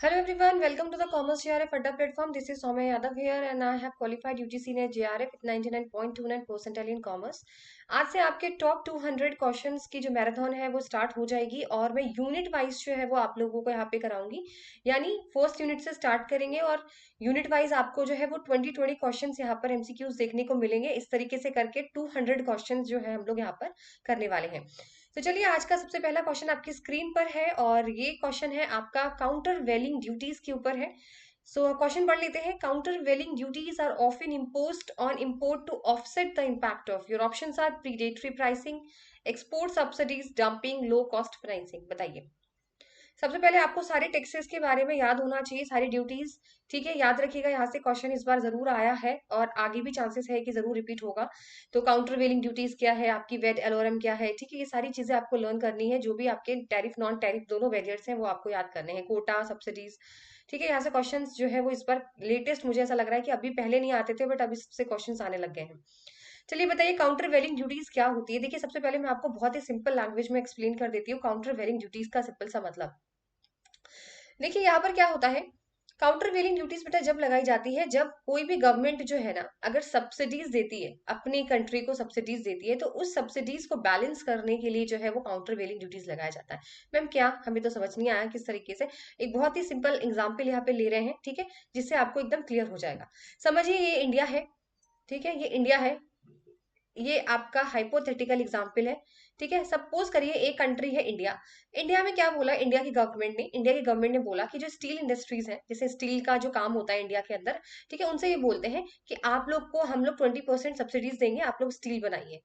Hello everyone, welcome to the Commerce JRF Adda platform. This is Soumya Yadav here and I have qualified UGC NET JRF with 99.29 percentile in commerce. आज से आपके top 200 questions की जो marathon है वो start हो जाएगी और मैं यूनिट वाइज जो है वो आप लोगों को यहाँ पे कराऊंगी। यानी फर्स्ट यूनिट से स्टार्ट करेंगे और यूनिट वाइज आपको जो है वो 20 क्वेश्चंस यहाँ पर एमसीक्यूज देखने को मिलेंगे। इस तरीके से करके 200 क्वेश्चंस जो है हम लोग यहाँ पर करने वाले हैं। तो चलिए आज का सबसे पहला क्वेश्चन आपकी स्क्रीन पर है और ये क्वेश्चन है आपका काउंटर वेलिंग ड्यूटीज के ऊपर है। सो क्वेश्चन पढ़ लेते हैं। Countervailing duties are often imposed on import to offset the impact of your options are predatory pricing, export subsidies, dumping, low cost pricing. बताइए। सबसे पहले आपको सारे टैक्सेस के बारे में याद होना चाहिए, सारी ड्यूटीज। ठीक है, याद रखिएगा, यहाँ से क्वेश्चन इस बार जरूर आया है और आगे भी चांसेस है कि जरूर रिपीट होगा। तो काउंटर वेलिंग ड्यूटीज क्या है, आपकी वेट एलोरम क्या है, ठीक है, ये सारी चीजें आपको लर्न करनी है। जो भी आपके टैरिफ नॉन टैरिफ दोनों वेरिएंट्स हैं वो आपको याद करने हैं, कोटा सब्सिडीज। ठीक है, यहाँ से क्वेश्चन जो है वो इस बार लेटेस्ट मुझे ऐसा लग रहा है कि अभी पहले नहीं आते थे बट अभी से क्वेश्चन आने लग गए हैं। चलिए बताइए काउंटर वेलिंग ड्यूटीज क्या होती है। देखिए सबसे पहले मैं आपको बहुत ही सिंपल लैंग्वेज में एक्सप्लेन कर देती हूँ काउंटर वेलिंग ड्यूटीज का सिंपल सा मतलब। देखिए यहाँ पर क्या होता है, काउंटर वेलिंग ड्यूटीज बेटा जब लगाई जाती है जब कोई भी गवर्नमेंट जो है ना अगर सब्सिडीज देती है, अपनी कंट्री को सब्सिडीज देती है, तो उस सब्सिडीज को बैलेंस करने के लिए जो है वो काउंटर वेलिंग ड्यूटीज लगाया जाता है। मैम क्या, हमें तो समझ नहीं आया किस तरीके से। एक बहुत ही सिंपल एग्जाम्पल यहाँ पे ले रहे हैं, ठीक है, जिससे आपको एकदम क्लियर हो जाएगा। समझिए ये इंडिया है, ठीक है, ये इंडिया है, ये आपका हाइपोथेटिकल एग्जाम्पल है। ठीक है, सपोज करिए एक कंट्री है इंडिया। इंडिया में क्या बोला इंडिया की गवर्नमेंट ने बोला कि जो स्टील इंडस्ट्रीज है, जैसे स्टील का जो काम होता है इंडिया के अंदर, ठीक है, उनसे ये बोलते हैं कि आप लोग को हम लोग 20% सब्सिडीज देंगे, आप लोग स्टील बनाइए।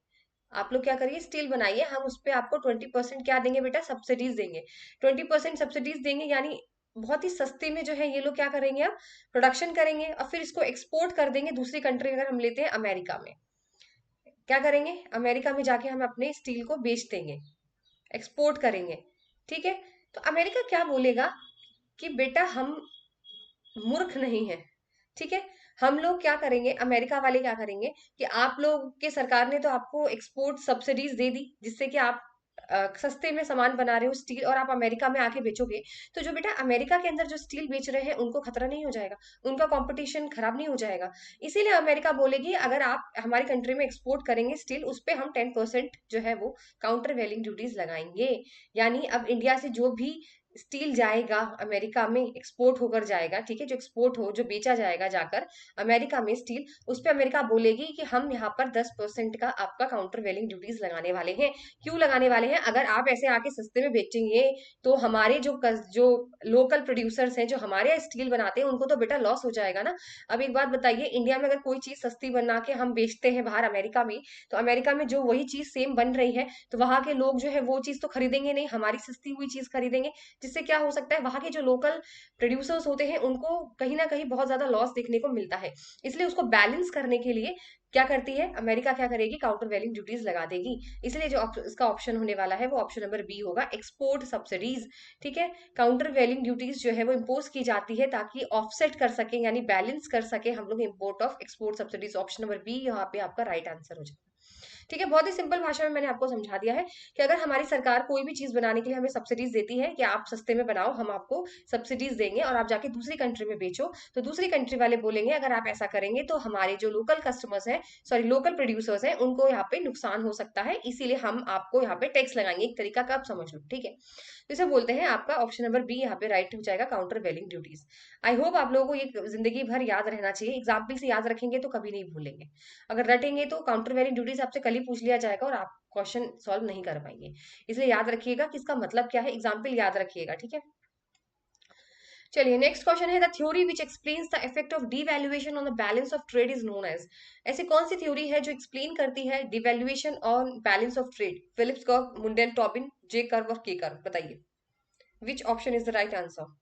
आप लोग क्या करिए, स्टील बनाइए, हम उस पर आपको 20% क्या देंगे बेटा, सब्सिडीज देंगे। 20% सब्सिडीज देंगे यानी बहुत ही सस्ते में जो है ये लोग क्या करेंगे, अब प्रोडक्शन करेंगे और फिर इसको एक्सपोर्ट कर देंगे दूसरी कंट्री। अगर हम लेते हैं अमेरिका में, क्या करेंगे, अमेरिका में जाके हम अपने स्टील को बेच देंगे, एक्सपोर्ट करेंगे। ठीक है, तो अमेरिका क्या बोलेगा कि बेटा हम मूर्ख नहीं है। ठीक है, हम लोग क्या करेंगे, अमेरिका वाले क्या करेंगे कि आप लोग के सरकार ने तो आपको एक्सपोर्ट सब्सिडीज दे दी जिससे कि आप सस्ते में सामान बना रहे हो स्टील और आप अमेरिका में आके बेचोगे। तो जो बेटा अमेरिका के अंदर जो स्टील बेच रहे हैं उनको खतरा नहीं हो जाएगा, उनका कंपटीशन खराब नहीं हो जाएगा। इसीलिए अमेरिका बोलेगी अगर आप हमारी कंट्री में एक्सपोर्ट करेंगे स्टील, उस पर हम 10% जो है वो काउंटर वेलिंग ड्यूटीज लगाएंगे। यानी अब इंडिया से जो भी स्टील जाएगा अमेरिका में, एक्सपोर्ट होकर जाएगा, ठीक है, जो एक्सपोर्ट हो, जो बेचा जाएगा जाकर अमेरिका में स्टील, उस पर अमेरिका बोलेगी कि हम यहाँ पर 10% का आपका काउंटर वेलिंग ड्यूटीज लगाने वाले हैं। क्यों लगाने वाले हैं, अगर आप ऐसे आके सस्ते में बेचेंगे तो हमारे जो लोकल प्रोड्यूसर्स हैं, जो हमारे यहाँ स्टील बनाते हैं, उनको तो बेटा लॉस हो जाएगा ना। अब एक बात बताइए, इंडिया में अगर कोई चीज सस्ती बना के हम बेचते हैं बाहर अमेरिका में, तो अमेरिका में जो वही चीज सेम बन रही है तो वहां के लोग जो है वो चीज तो खरीदेंगे नहीं, हमारी सस्ती हुई चीज खरीदेंगे। जिससे क्या हो सकता है, वहां के जो लोकल प्रोड्यूसर्स होते हैं उनको कहीं ना कहीं बहुत ज्यादा लॉस देखने को मिलता है। इसलिए उसको बैलेंस करने के लिए क्या करती है अमेरिका, क्या करेगी, काउंटर वैल्यू ड्यूटीज लगा देगी। इसलिए जो इसका ऑप्शन होने वाला है वो ऑप्शन नंबर बी होगा, एक्सपोर्ट सब्सिडीज। ठीक है, काउंटर वैल्यू ड्यूटीज जो है वो इम्पोज की जाती है ताकि ऑफसेट कर सके, यानी बैलेंस कर सके हम लोग import of export subsidies. Option number B यहाँ पे आपका राइट आंसर हो जाएगा। ठीक है, बहुत ही सिंपल भाषा में मैंने आपको समझा दिया है कि अगर हमारी सरकार कोई भी चीज बनाने के लिए हमें सब्सिडीज देती है कि आप सस्ते में बनाओ, हम आपको सब्सिडीज देंगे और आप जाके दूसरी कंट्री में बेचो, तो दूसरी कंट्री वाले बोलेंगे अगर आप ऐसा करेंगे तो हमारे जो लोकल कस्टमर्स हैं, सॉरी लोकल प्रोड्यूसर्स हैं, उनको यहाँ पे नुकसान हो सकता है, इसीलिए हम आपको यहाँ पे टैक्स लगाएंगे। एक तरीका का आप समझ लो। ठीक है, तो इसे बोलते हैं आपका ऑप्शन नंबर बी यहाँ पे राइट हो जाएगा, countervailing duties. I hope आप लोगों को ये जिंदगी भर याद रहना चाहिए, एग्जाम्पल से याद रखेंगे तो कभी नहीं भूलेंगे। अगर रटेंगे तो काउंटर वेलिंग ड्यूटीज आपसे कल ही पूछ लिया जाएगा और आप क्वेश्चन सॉल्व नहीं कर पाएंगे। इसलिए याद रखिएगा कि इसका मतलब क्या है, एग्जाम्पल याद रखिएगा। ठीक है, चलिए नेक्स्ट क्वेश्चन है, the theory which explains the effect of devaluation on the balance of trade is known as. ऐसी कौन सी थ्योरी है जो एक्सप्लेन करती है devaluation on balance of trade? Phillips curve, Mundell Tobin, J curve और K curve. बताइए which option is the right answer.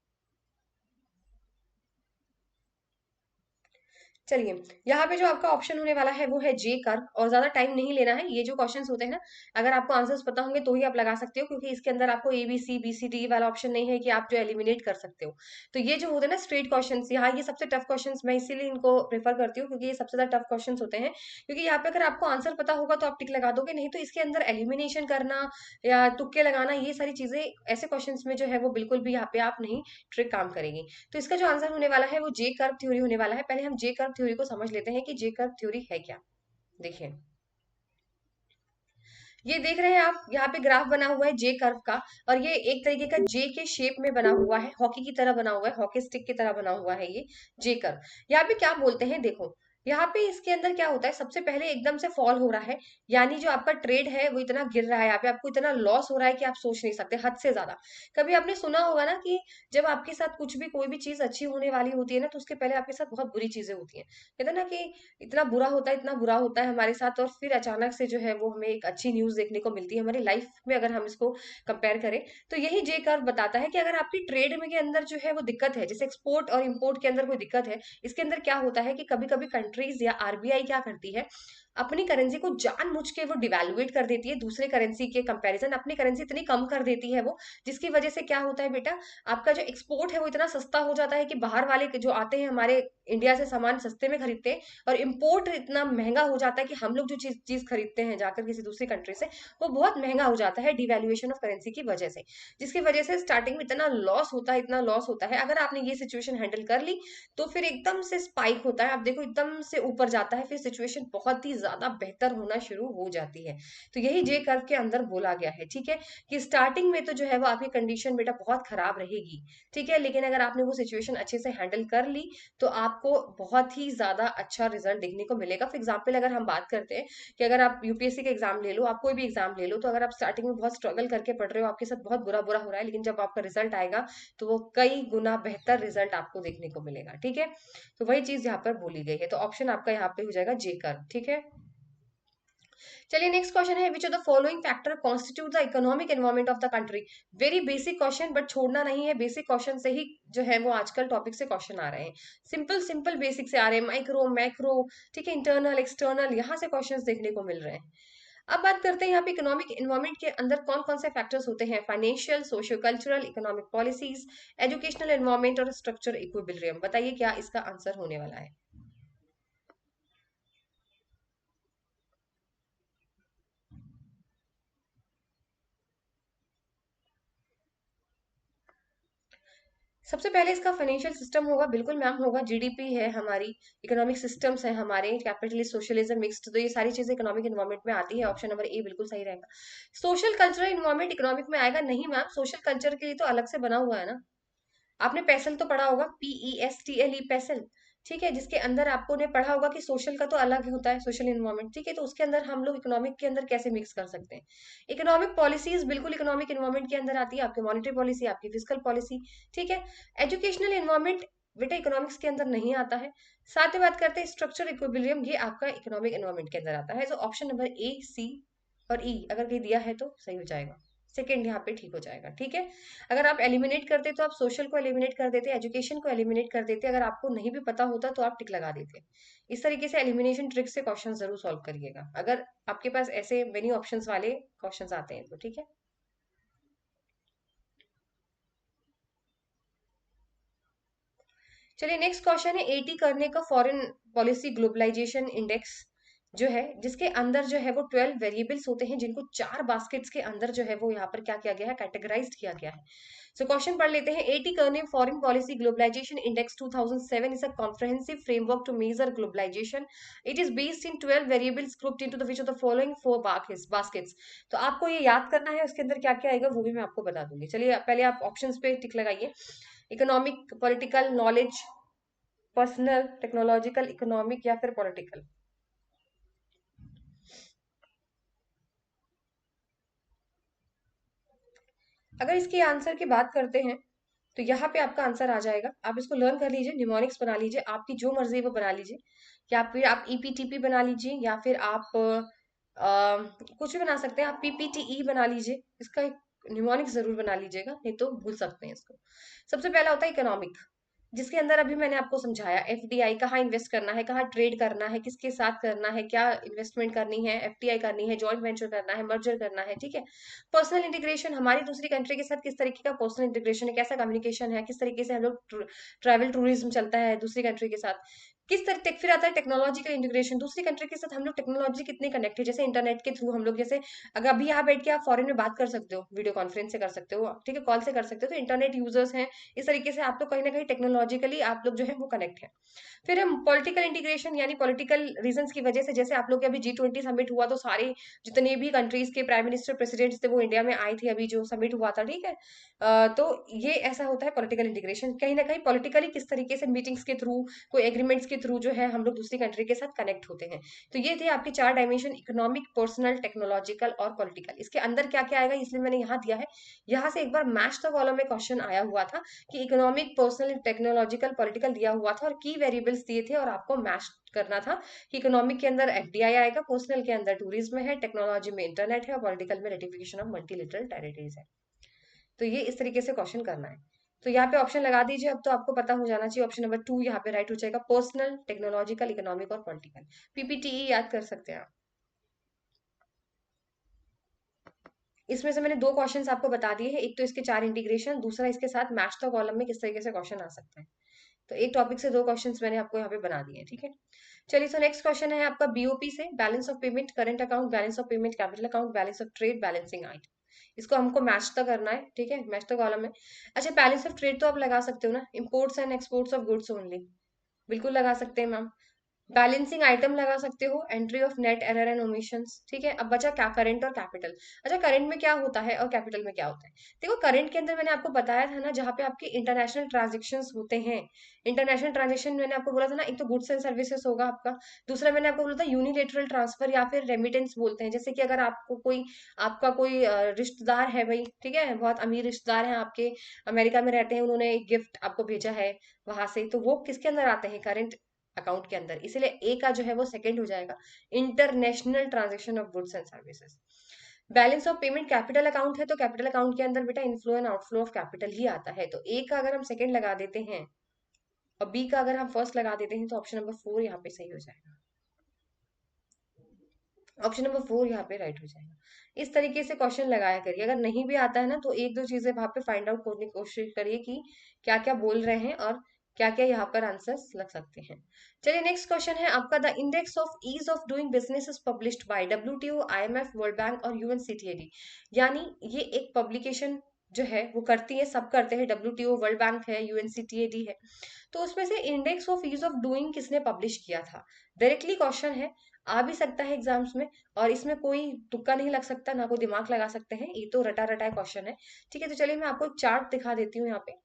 चलिए, यहाँ पे जो आपका ऑप्शन होने वाला है वो है जे कर्व, और ज्यादा टाइम नहीं लेना है। ये जो क्वेश्चंस होते हैं ना, अगर आपको आंसर्स पता होंगे तो ही आप लगा सकते हो, क्योंकि इसके अंदर आपको A B C B C D वाला ऑप्शन नहीं है कि आप जो एलिमिनेट कर सकते हो। तो ये जो होते हैं ना स्ट्रेट क्वेश्चंस, यहाँ ये सबसे टफ क्वेश्चंस, मैं इसीलिए इनको प्रेफर करती हूँ, क्योंकि ये सबसे ज्यादा टफ क्वेश्चंस होते हैं। क्योंकि यहाँ पे अगर आपको आंसर पता होगा तो आप टिक लगा दोगे, नहीं तो इसके अंदर एलिमिनेशन करना या तुक्के लगाना, ये सारी चीजें ऐसे क्वेश्चंस में जो है वो बिल्कुल भी यहाँ पे आप नहीं ट्रिक काम करेगी। तो इसका जो आंसर होने वाला है वो जे कर्व थ्योरी होने वाला है। पहले हम जे कर्व थ्योरी को समझ लेते हैं कि जे कर्व थ्योरी है क्या। देखिए, ये देख रहे हैं आप, यहाँ पे ग्राफ बना हुआ है जे कर्व का, और ये एक तरीके का जे के शेप में बना हुआ है, हॉकी की तरह बना हुआ है, हॉकी स्टिक की तरह बना हुआ है ये जे कर्व। यहाँ पे क्या बोलते हैं, देखो यहाँ पे इसके अंदर क्या होता है, सबसे पहले एकदम से फॉल हो रहा है, यानी जो आपका ट्रेड है वो इतना गिर रहा है, यहाँ पे आपको इतना लॉस हो रहा है कि आप सोच नहीं सकते, हद से ज्यादा। कभी आपने सुना होगा ना कि जब आपके साथ कुछ भी कोई भी चीज अच्छी होने वाली होती है ना, तो उसके पहले आपके साथ बहुत बुरी चीजें होती हैं। कहते हैं ना कि इतना बुरा होता है, इतना बुरा होता है हमारे साथ, और फिर अचानक से जो है वो हमें एक अच्छी न्यूज देखने को मिलती है हमारी लाइफ में, अगर हम इसको कंपेयर करें। तो यही जे कर्व बताता है कि अगर आपकी ट्रेड में के अंदर जो है वो दिक्कत है, जैसे एक्सपोर्ट और इंपोर्ट के अंदर कोई दिक्कत है, इसके अंदर क्या होता है कि कभी कभी कंट्रीज या आरबीआई क्या करती है, अपनी करेंसी को जानबूझ के वो डिवैल्यूएट कर देती है दूसरे करेंसी के कंपैरिजन, अपनी करेंसी इतनी कम कर देती है वो, जिसकी वजह से क्या होता है बेटा, आपका जो एक्सपोर्ट है वो इतना सस्ता हो जाता है कि बाहर वाले जो आते हैं हमारे इंडिया से सामान सस्ते में खरीदते हैं, और इम्पोर्ट इतना महंगा हो जाता है कि हम लोग जो चीज चीज खरीदते हैं जाकर किसी दूसरी कंट्री से, वो बहुत महंगा हो जाता है डिवैल्यूएशन ऑफ करेंसी की वजह से, जिसकी वजह से स्टार्टिंग में इतना लॉस होता है, इतना लॉस होता है। अगर आपने ये सिचुएशन हैंडल कर ली तो फिर एकदम से स्पाइक होता है, आप देखो एकदम से ऊपर जाता है, फिर सिचुएशन बहुत ही ज्यादा बेहतर होना शुरू हो जाती है। तो यही जे कर्व के अंदर बोला गया है, ठीक है, कि स्टार्टिंग में तो जो है वो आपकी कंडीशन बेटा बहुत खराब रहेगी, ठीक है, लेकिन अगर आपने वो सिचुएशन अच्छे से हैंडल कर ली तो आपको बहुत ही ज्यादा अच्छा रिजल्ट देखने को मिलेगा। फॉर एग्जाम्पल अगर हम बात करते हैं कि अगर आप यूपीएससी का एग्जाम ले लो, आप कोई भी एग्जाम ले लो, तो अगर आप स्टार्टिंग में बहुत स्ट्रगल करके पढ़ रहे हो, आपके साथ बहुत बुरा बुरा हो रहा है, लेकिन जब आपका रिजल्ट आएगा तो वो कई गुना बेहतर रिजल्ट आपको देखने को मिलेगा, ठीक है। तो वही चीज यहाँ पर बोली गई है, तो ऑप्शन आपका यहाँ पे हो जाएगा जे कर्व, ठीक है। चलिए नेक्स्ट क्वेश्चन है, which of the following factor constitute the economic environment of the country. Very basic question, but छोड़ना नहीं है, बेसिक क्वेश्चन से ही जो है वो आजकल टॉपिक से क्वेश्चन आ रहे हैं, सिंपल सिंपल बेसिक से आ रहे हैं, माइक्रो मैक्रो, ठीक है, इंटरनल एक्सटर्नल, यहाँ से क्वेश्चंस देखने को मिल रहे हैं। अब बात करते हैं यहाँ पे इकोनॉमिक एनवायरमेंट के अंदर कौन कौन से फैक्टर्स होते हैं, financial, socio cultural, economic policies, educational environment और स्ट्रक्चर इक्विलिब्रियम। बताइए क्या इसका आंसर होने वाला है। सबसे पहले इसका फाइनेंशियल सिस्टम होगा, बिल्कुल मैम होगा, जीडीपी है हमारी, इकोनॉमिक सिस्टम्स है हमारे, कैपिटलिस्ट सोशलिज्म मिक्स्ड, तो ये सारी चीजें इकोनॉमिक एनवायरमेंट में आती है, ऑप्शन नंबर ए बिल्कुल सही रहेगा। सोशल कल्चरल एनवायरमेंट इकोनॉमिक में आएगा नहीं मैम, सोशल कल्चर के लिए तो अलग से बना हुआ है ना। आपने पैसल तो पढ़ा होगा, PESTLE, पैसल, ठीक है, जिसके अंदर आपको ने पढ़ा होगा कि सोशल का तो अलग ही होता है, सोशल इन्वायरमेंट, ठीक है, तो उसके अंदर हम लोग इकोनॉमिक के अंदर कैसे मिक्स कर सकते हैं। इकोनॉमिक पॉलिसीज बिल्कुल इकोनॉमिक इन्वायरमेंट के अंदर आती है, आपकी मॉनेटरी पॉलिसी, आपकी फिजिकल पॉलिसी, ठीक है। एजुकेशनल इन्वायरमेंट बेटा इकोनॉमिक्स के अंदर नहीं आता है। साथ ही बात करते हैं स्ट्रक्चर इक्विलिब्रियम, ये आपका इकोनॉमिक एनवायरमेंट के अंदर आता है। तो ऑप्शन नंबर ए, सी और ई अगर कहीं दिया है तो सही हो जाएगा, सेकंड यहाँ पे ठीक हो जाएगा, ठीक है। अगर आप एलिमिनेट करते तो आप सोशल को एलिमिनेट कर देते, एजुकेशन को एलिमिनेट कर देते, अगर आपको नहीं भी पता होता तो आप टिक लगा देते। इस तरीके से एलिमिनेशन ट्रिक से क्वेश्चन जरूर सॉल्व करिएगा, अगर आपके पास ऐसे मेनी ऑप्शंस वाले क्वेश्चंस आते हैं तो, ठीक है। चलिए नेक्स्ट क्वेश्चन है, एटी करने का फॉरेन पॉलिसी ग्लोबलाइजेशन इंडेक्स जो है, जिसके अंदर जो है वो 12 वेरिएबल्स होते हैं, जिनको चार बास्केट्स के अंदर जो है वो यहाँ पर क्या किया गया है, कैटेगराइज किया गया है। सो क्वेश्चन पढ़ लेते हैं, एटी करने foreign policy globalization index 2007 is a comprehensive framework to measure globalization. It is based in 12 variables grouped into the which of the following four baskets. तो आपको ये याद करना है, उसके अंदर क्या क्या आएगा वो भी मैं आपको बता दूंगी। चलिए पहले आप ऑप्शंस पे टिक लगाइए, economic, political, knowledge, personal, technological, economic या फिर पॉलिटिकल। अगर इसके आंसर की बात करते हैं तो यहाँ पे आपका आंसर आ जाएगा, आप इसको लर्न कर लीजिए, निमोनिक्स बना लीजिए, आपकी जो मर्जी है वो बना लीजिए, या फिर आप ईपीटीपी बना लीजिए, या फिर आप कुछ भी बना सकते हैं, आप पीपीटीई बना लीजिए, इसका निमोनिक्स जरूर बना लीजिएगा, नहीं तो भूल सकते हैं इसको। सबसे पहला होता है इकोनॉमिक, जिसके अंदर अभी मैंने आपको समझाया एफडीआई कहाँ इन्वेस्ट करना है, कहाँ ट्रेड करना है, किसके साथ करना है, क्या इन्वेस्टमेंट करनी है, एफडीआई करनी है, जॉइंट वेंचर करना है, मर्जर करना है, ठीक है। पर्सनल इंटीग्रेशन, हमारी दूसरी कंट्री के साथ किस तरीके का पर्सनल इंटीग्रेशन है, कैसा कम्युनिकेशन है, किस तरीके से हम लोग ट्रैवल टूरिज्म चलता है दूसरी कंट्री के साथ, किस तरह फिर आता है टेक्नोलॉजिकल इंटीग्रेशन, दूसरी कंट्री के साथ हम लोग टेक्नोलॉजी कितने कनेक्ट है, जैसे इंटरनेट के थ्रू हम लोग, जैसे अगर अभी यहाँ बैठ के आप फॉरेन में बात कर सकते हो, वीडियो कॉन्फ्रेंस से कर सकते हो, ठीक है, कॉल से कर सकते हो, तो इंटरनेट यूजर्स हैं। इस तरीके से आप लोग कहीं ना कहीं टेक्नोलॉजिकली आप लोग जो है वो कनेक्ट है। फिर हम पॉलिटिकल इंटीग्रेशन, यानी पॉलिटिकल रीजंस की वजह से, जैसे आप लोग के अभी G20 समिट हुआ, तो सारे जितने भी कंट्रीज के प्राइम मिनिस्टर प्रेसिडेंट्स थे वो इंडिया में आए थे, अभी जो समिट हुआ था, ठीक है। तो ये ऐसा होता है पॉलिटिकल इंटीग्रेशन, कहीं ना कहीं पॉलिटिकली किस तरीके से मीटिंग्स के थ्रू, कोई एग्रीमेंट्स के थ्रू जो है हम लोग दूसरी कंट्री के साथ कनेक्ट होते हैं। तो ये थे आपके 4 डायमेंशन, इकोनॉमिक, पर्सनल, टेक्नोलॉजिकल और पॉलिटिकल। इसके अंदर क्या क्या आएगा इसलिए मैंने यहाँ दिया है। यहाँ से एक बार मैच द कॉलम में क्वेश्चन आया हुआ था कि इकोनॉमिक, पर्सनल, टेक्नोलॉजिकल, पॉलिटिकल दिया हुआ था और की वेरिएबल्स दिए थे और आपको मैच करना था कि इकोनॉमिक के अंदर एफडीआई आएगा, पर्सनल के अंदर टूरिज्म है, टेक्नोलॉजी में इंटरनेट है और पॉलिटिकल में रेटिफिकेशन ऑफ मल्टीलेटरल टेरिटरीज है। तो ये इस तरीके से क्वेश्चन करना है। तो यहाँ पे ऑप्शन लगा दीजिए, अब तो आपको पता हो जाना चाहिए। ऑप्शन नंबर 2 यहाँ पे राइट हो जाएगा, पर्सनल, टेक्नोलॉजिकल, इकोनॉमिक और पॉलिटिकल। पीपीटीई याद कर सकते हैं आप। इसमें से मैंने 2 क्वेश्चंस आपको बता दिए हैं, एक तो इसके 4 इंटीग्रेशन, दूसरा इसके साथ मैच द कॉलम में किस तरीके से क्वेश्चन आ सकता है। तो एक टॉपिक से 2 क्वेश्चंस मैंने आपको यहाँ पे बना दिए हैं, ठीक है। चलिए, सो नेक्स्ट क्वेश्चन है आपका बीओपी से, balance of payment, current account, balance of payment, capital account, balance of trade, balancing item. इसको हमको मैच तो करना है, ठीक है, मैच द कॉलम में। अच्छा, बैलेंस ऑफ ट्रेड तो आप लगा सकते हो ना, imports and exports of goods only, बिल्कुल लगा सकते हैं मैम। बैलेंसिंग आइटम लगा सकते हो, entry of net error and omissions, ठीक है। अब बचा क्या, करंट और कैपिटल। अच्छा, करंट में क्या होता है और कैपिटल में क्या होता है। देखो, करंट के अंदर मैंने आपको बताया था ना, जहाँ पे आपके इंटरनेशनल ट्रांजेक्शंस होते हैं। इंटरनेशनल ट्रांजेक्शन मैंने आपको बोला था ना, एक तो गुड्स एंड सर्विसेज होगा आपका, दूसरा मैंने आपको बोला था यूनिलेटरल ट्रांसफर या फिर रेमिटेंस बोलते हैं। जैसे कि अगर आपका कोई रिश्तेदार है भाई, ठीक है, बहुत अमीर रिश्तेदार है आपके, अमेरिका में रहते हैं, उन्होंने एक गिफ्ट आपको भेजा है वहां से, तो वो किसके अंदर आते हैं, करंट अकाउंट के अंदर, इसीलिए ए का जो है वो सेकंड हो जाएगा, international transaction of goods and services. Balance of payment capital account है, तो कैपिटल अकाउंट के अंदर बेटा inflow and outflow of capital ही आता है, तो ए का अगर हम सेकंड लगा देते हैं और बी का अगर हम फर्स्ट लगा देते हैं, तो ऑप्शन नंबर 4 यहाँ पे सही हो जाएगा। ऑप्शन नंबर 4 यहाँ पे राइट हो जाएगा। इस तरीके से क्वेश्चन लगाया करिए, अगर नहीं भी आता है ना तो एक दो चीजें वहां पे फाइंड आउट करने की कोशिश करिए कि क्या क्या बोल रहे हैं और क्या क्या यहाँ पर आंसर्स लग सकते हैं। चलिए, नेक्स्ट क्वेश्चन है आपका, the index of ease of doing business is published by WTO, IMF, World Bank और यूएनसीटीएडी। यानी ये एक पब्लिकेशन जो है वो करती है, सब करते हैं, डब्ल्यूटीओ, वर्ल्ड बैंक है, यूएनसीटीएडी है। तो उसमें से index of ease of doing किसने पब्लिश किया था, डायरेक्टली क्वेश्चन है, आ भी सकता है एग्जाम्स में, और इसमें कोई तुक्का नहीं लग सकता, ना कोई दिमाग लगा सकते हैं, ये तो रटा रटा क्वेश्चन है। ठीक है, तो चलिए मैं आपको एक चार्ट दिखा देती हूँ यहाँ पे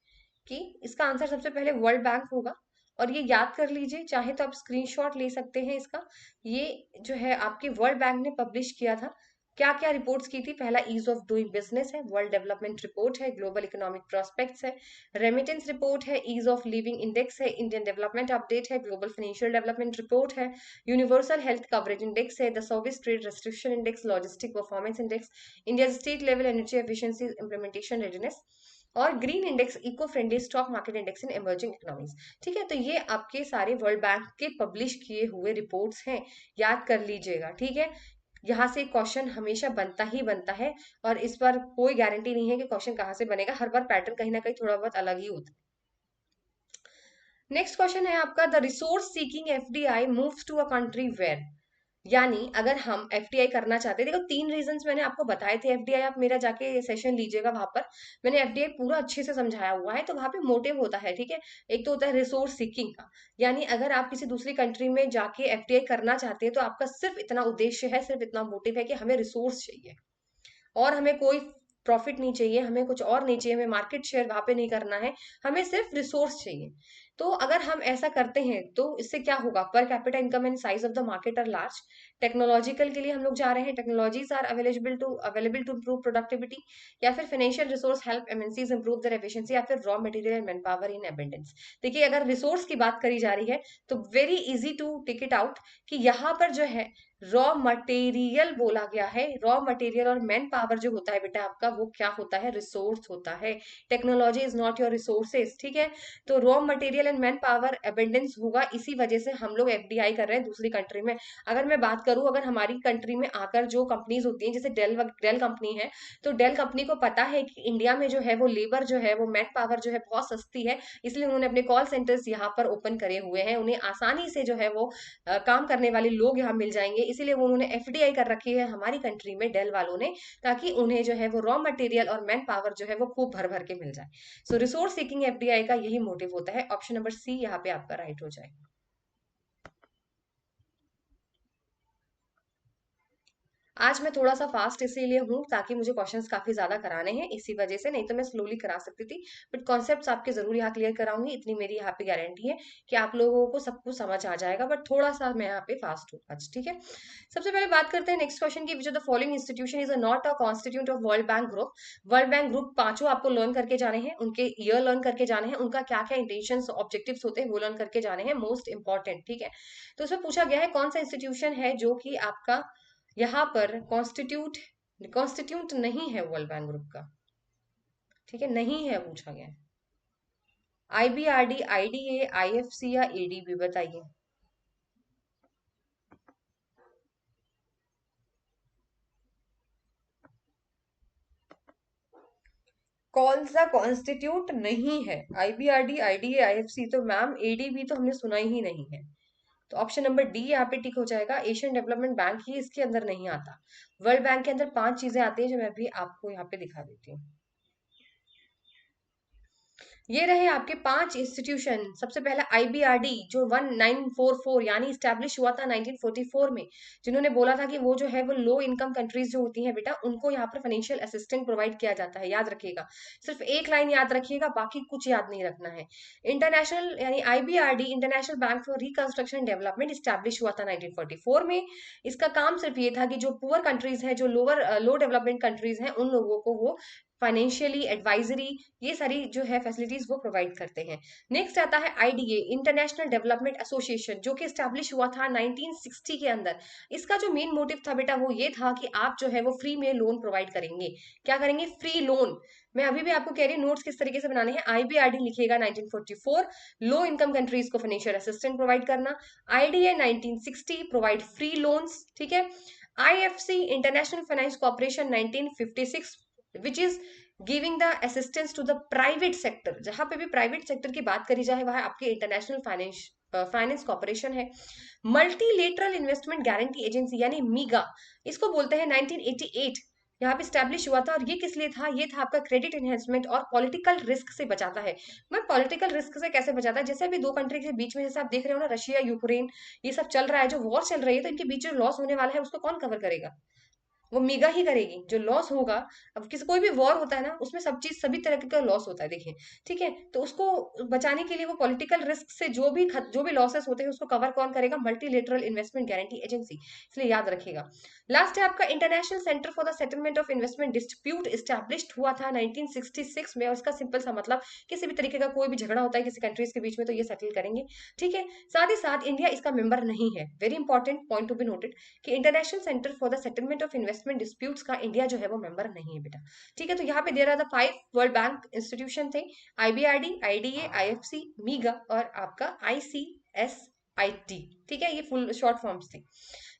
कि इसका आंसर सबसे पहले वर्ल्ड बैंक होगा। और ये याद कर लीजिए, चाहे तो आप स्क्रीनशॉट ले सकते हैं इसका। ये जो है आपके वर्ल्ड बैंक ने पब्लिश किया था, क्या क्या रिपोर्ट्स की थी। पहला ईज ऑफ डूइंग बिजनेस है, वर्ल्ड डेवलपमेंट रिपोर्ट है, ग्लोबल इकोनॉमिक प्रोस्पेक्ट्स है, रेमिटेंस रिपोर्ट है, ईज ऑफ लिविंग इंडेक्स है, इंडियन डेवलपमेंट अपडेट है, ग्लोबल फाइनेंशियल डेवलपमेंट रिपोर्ट है, यूनिवर्सल हेल्थ कवरेज इंडेक्स है, the service trade restriction index, logistic performance index, India state level energy efficiency implementation readiness, और green index, eco friendly stock market index in emerging economies. ठीक है, तो ये आपके सारे world bank के publish किए हुए रिपोर्ट्स हैं, याद कर लीजिएगा, ठीक है। यहाँ से क्वेश्चन हमेशा बनता ही बनता है, और इस बार कोई गारंटी नहीं है कि क्वेश्चन कहाँ से बनेगा, हर बार पैटर्न कहीं ना कहीं थोड़ा बहुत अलग ही होता है। नेक्स्ट क्वेश्चन है आपका, the resource seeking FDI moves to a country where. यानी अगर हम एफडीआई करना चाहते हैं, देखो 3 रीजंस मैंने आपको बताए थे एफडीआई, आप मेरा जाके सेशन लीजिएगा, वहां पर मैंने एफडीआई पूरा अच्छे से समझाया हुआ है, तो वहां पे मोटिव होता है, ठीक है। एक तो होता है रिसोर्स सीकिंग का, यानी अगर आप किसी दूसरी कंट्री में जाके एफडीआई करना चाहते हैं तो आपका सिर्फ इतना उद्देश्य है, सिर्फ इतना मोटिव है कि हमें रिसोर्स चाहिए, और हमें कोई प्रॉफिट नहीं चाहिए, हमें कुछ और नहीं चाहिए, हमें मार्केट शेयर वहां पे नहीं करना है, हमें सिर्फ रिसोर्स चाहिए। तो अगर हम ऐसा करते हैं तो इससे क्या होगा, per capita income and size of the market are large. Technological के लिए हम लोग जा रहे हैं, technologies are available to improve productivity, या फिर financial resource help MNCs improve their efficiency, या फिर raw material and manpower in abundance. देखिए अगर रिसोर्स की बात करी जा रही है तो very easy to take it out कि यहाँ पर जो है रॉ मटेरियल बोला गया है। रॉ मटेरियल और मैन पावर जो होता है बेटा आपका, वो क्या होता है, रिसोर्स होता है। Technology is not your resources, ठीक है। तो raw material and man power abundance होगा, इसी वजह से हम लोग एफडीआई कर रहे हैं दूसरी कंट्री में। अगर मैं बात करूं, अगर हमारी कंट्री में आकर जो कंपनीज होती हैं, जैसे डेल कंपनी है, तो डेल कंपनी को पता है कि इंडिया में जो है वो लेबर जो है वो मैन पावर जो है बहुत सस्ती है, इसलिए उन्होंने अपने कॉल सेंटर्स यहाँ पर ओपन करे हुए हैं। उन्हें आसानी से जो है वो काम करने वाले लोग यहाँ मिल जाएंगे, इसीलिए वो उन्होंने एफडीआई कर रखी है हमारी कंट्री में, डेल वालों ने, ताकि उन्हें जो है वो रॉ मटेरियल और मैन पावर जो है वो खूब भर भर के मिल जाए। सो रिसोर्स सीकिंग एफडीआई का यही मोटिव होता है। ऑप्शन नंबर सी यहाँ पे आपका राइट हो जाएगा। आज मैं थोड़ा सा फास्ट इसीलिए हूँ ताकि मुझे क्वेश्चंस काफी ज्यादा कराने हैं, इसी वजह से, नहीं तो मैं स्लोली करा सकती थी। बट कॉन्सेप्ट्स आपके जरूर यहाँ क्लियर कराऊंगी, इतनी मेरी यहाँ पे गारंटी है कि आप लोगों को सब कुछ समझ आ जाएगा। बट थोड़ा सा मैं यहाँ पे फास्ट हूँ आज, ठीक है। सबसे पहले बात करते हैं नेक्स्ट क्वेश्चन की, विच of the following institution is not a constitute of world bank group. World bank group पांचों आपको लर्न करके जाने हैं, उनके ईयर लर्न करके जाने हैं, उनका क्या क्या इंटेंशन ऑब्जेक्टिव्स होते हैं वो लर्न करके जाने हैं, मोस्ट इंपॉर्टेंट, ठीक है। तो उसमें पूछा गया है कौन सा इंस्टीट्यूशन है जो कि आपका यहाँ पर कॉन्स्टिट्यूट नहीं है वर्ल्ड बैंक ग्रुप का, ठीक है, नहीं है पूछा गया है। आईबीआरडी, आईडीए, आईएफसी या एडीबी, बताइए। कौन सा कॉन्स्टिट्यूट नहीं है, आईबीआरडी, आईडीए, आईएफसी? तो मैम एडीबी तो हमने सुना ही नहीं है। तो ऑप्शन नंबर डी यहाँ पे टिक हो जाएगा, एशियन डेवलपमेंट बैंक ही इसके अंदर नहीं आता। वर्ल्ड बैंक के अंदर 5 चीजें आती हैं जो मैं भी आपको यहाँ पे दिखा देती हूँ। ये रहे आपके 5 इंस्टीट्यूशन। सबसे पहला आईबीआरडी जो 1944 यानी स्टैब्लिश हुआ था 1944 में, जिन्होंने बोला था कि वो जो है वो लो इनकम कंट्रीज जो होती हैं बेटा, उनको यहाँ पर फाइनेंशियल असिस्टेंस प्रोवाइड किया जाता है, याद रखिएगा। सिर्फ एक लाइन याद रखिएगा, बाकी कुछ याद नहीं रखना है। इंटरनेशनल यानी IBRD, international bank for reconstruction and development, establish हुआ था 1944 में। इसका काम सिर्फ ये था कि जो पुअर कंट्रीज है, जो लो डेवलपमेंट कंट्रीज हैं, उन लोगों को वो फाइनेंशियली एडवाइजरी, ये सारी जो है फैसिलिटीज वो प्रोवाइड करते हैं। नेक्स्ट आता है आईडीए, इंटरनेशनल डेवलपमेंट एसोसिएशन, जो कि स्टैब्लिश हुआ था 1960 के अंदर। इसका जो मेन मोटिव था बेटा वो ये था कि आप जो है वो फ्री में लोन प्रोवाइड करेंगे। क्या करेंगे, फ्री लोन। मैं अभी भी आपको कह रही हूँ नोट्स किस तरीके से बनाने हैं। आईबीआरडी लिखिएगा 1944, लो इनकम कंट्रीज को फाइनेंशियल असिस्टेंस प्रोवाइड करना। आईडीए 1960, प्रोवाइड फ्री लोन्स, ठीक है। IFC, International Finance Corporation 1956, which is giving the assistance to the private sector. जहां पे भी प्राइवेट सेक्टर की बात करी जाए वहां आपके इंटरनेशनल फाइनेंस कॉर्पोरेशन है। मल्टीलेटरल इन्वेस्टमेंट गारंटी एजेंसी यानी मीगा, इसको बोलते हैं 1988, यहाँ पे स्टैब्लिश हुआ था। और ये किस लिए था, ये था आपका क्रेडिट एनहेंसमेंट और पॉलिटिकल रिस्क से बचाता है। मैं पॉलिटिकल रिस्क से कैसे बचाता है, जैसे अभी दो कंट्री के बीच में, जैसे आप देख रहे हो ना, रशिया यूक्रेन, ये सब चल रहा है, जो वॉर चल रही है, तो इनके बीच जो लॉस होने वाला है उसको कौन कवर करेगा, वो मीगा ही करेगी। जो लॉस होगा, अब किसी कोई भी वॉर होता है ना, उसमें सब चीज सभी तरह का लॉस होता है, देखिए, ठीक है। तो उसको बचाने के लिए वो पॉलिटिकल रिस्क से जो भी लॉसेस होते हैं उसको कवर कौन करेगा, मल्टीलेटरल इन्वेस्टमेंट गारंटी एजेंसी, इसलिए याद रखिएगा। लास्ट है आपका international centre for the settlement of investment dispute, established हुआ था 1966 में। और इसका सिंपल सा मतलब, किसी भी तरीके का कोई भी झगड़ा होता है किसी कंट्रीज के बीच में तो ये सेटल करेंगे, ठीक है। साथ ही साथ इंडिया इसका मेंबर नहीं है, very important point to be noted, कि international centre for the settlement of investment disputes का इंडिया जो है वो मेंबर नहीं है बेटा, ठीक है। तो यहाँ पे दे रहा था 5 वर्ल्ड बैंक इंस्टीट्यूशन थे, आईबीआरडी, आईडीए, आईएफसी, मीगा और आपका आईसीएसआईटी, ठीक है। ये फुल शॉर्ट फॉर्म्स थे,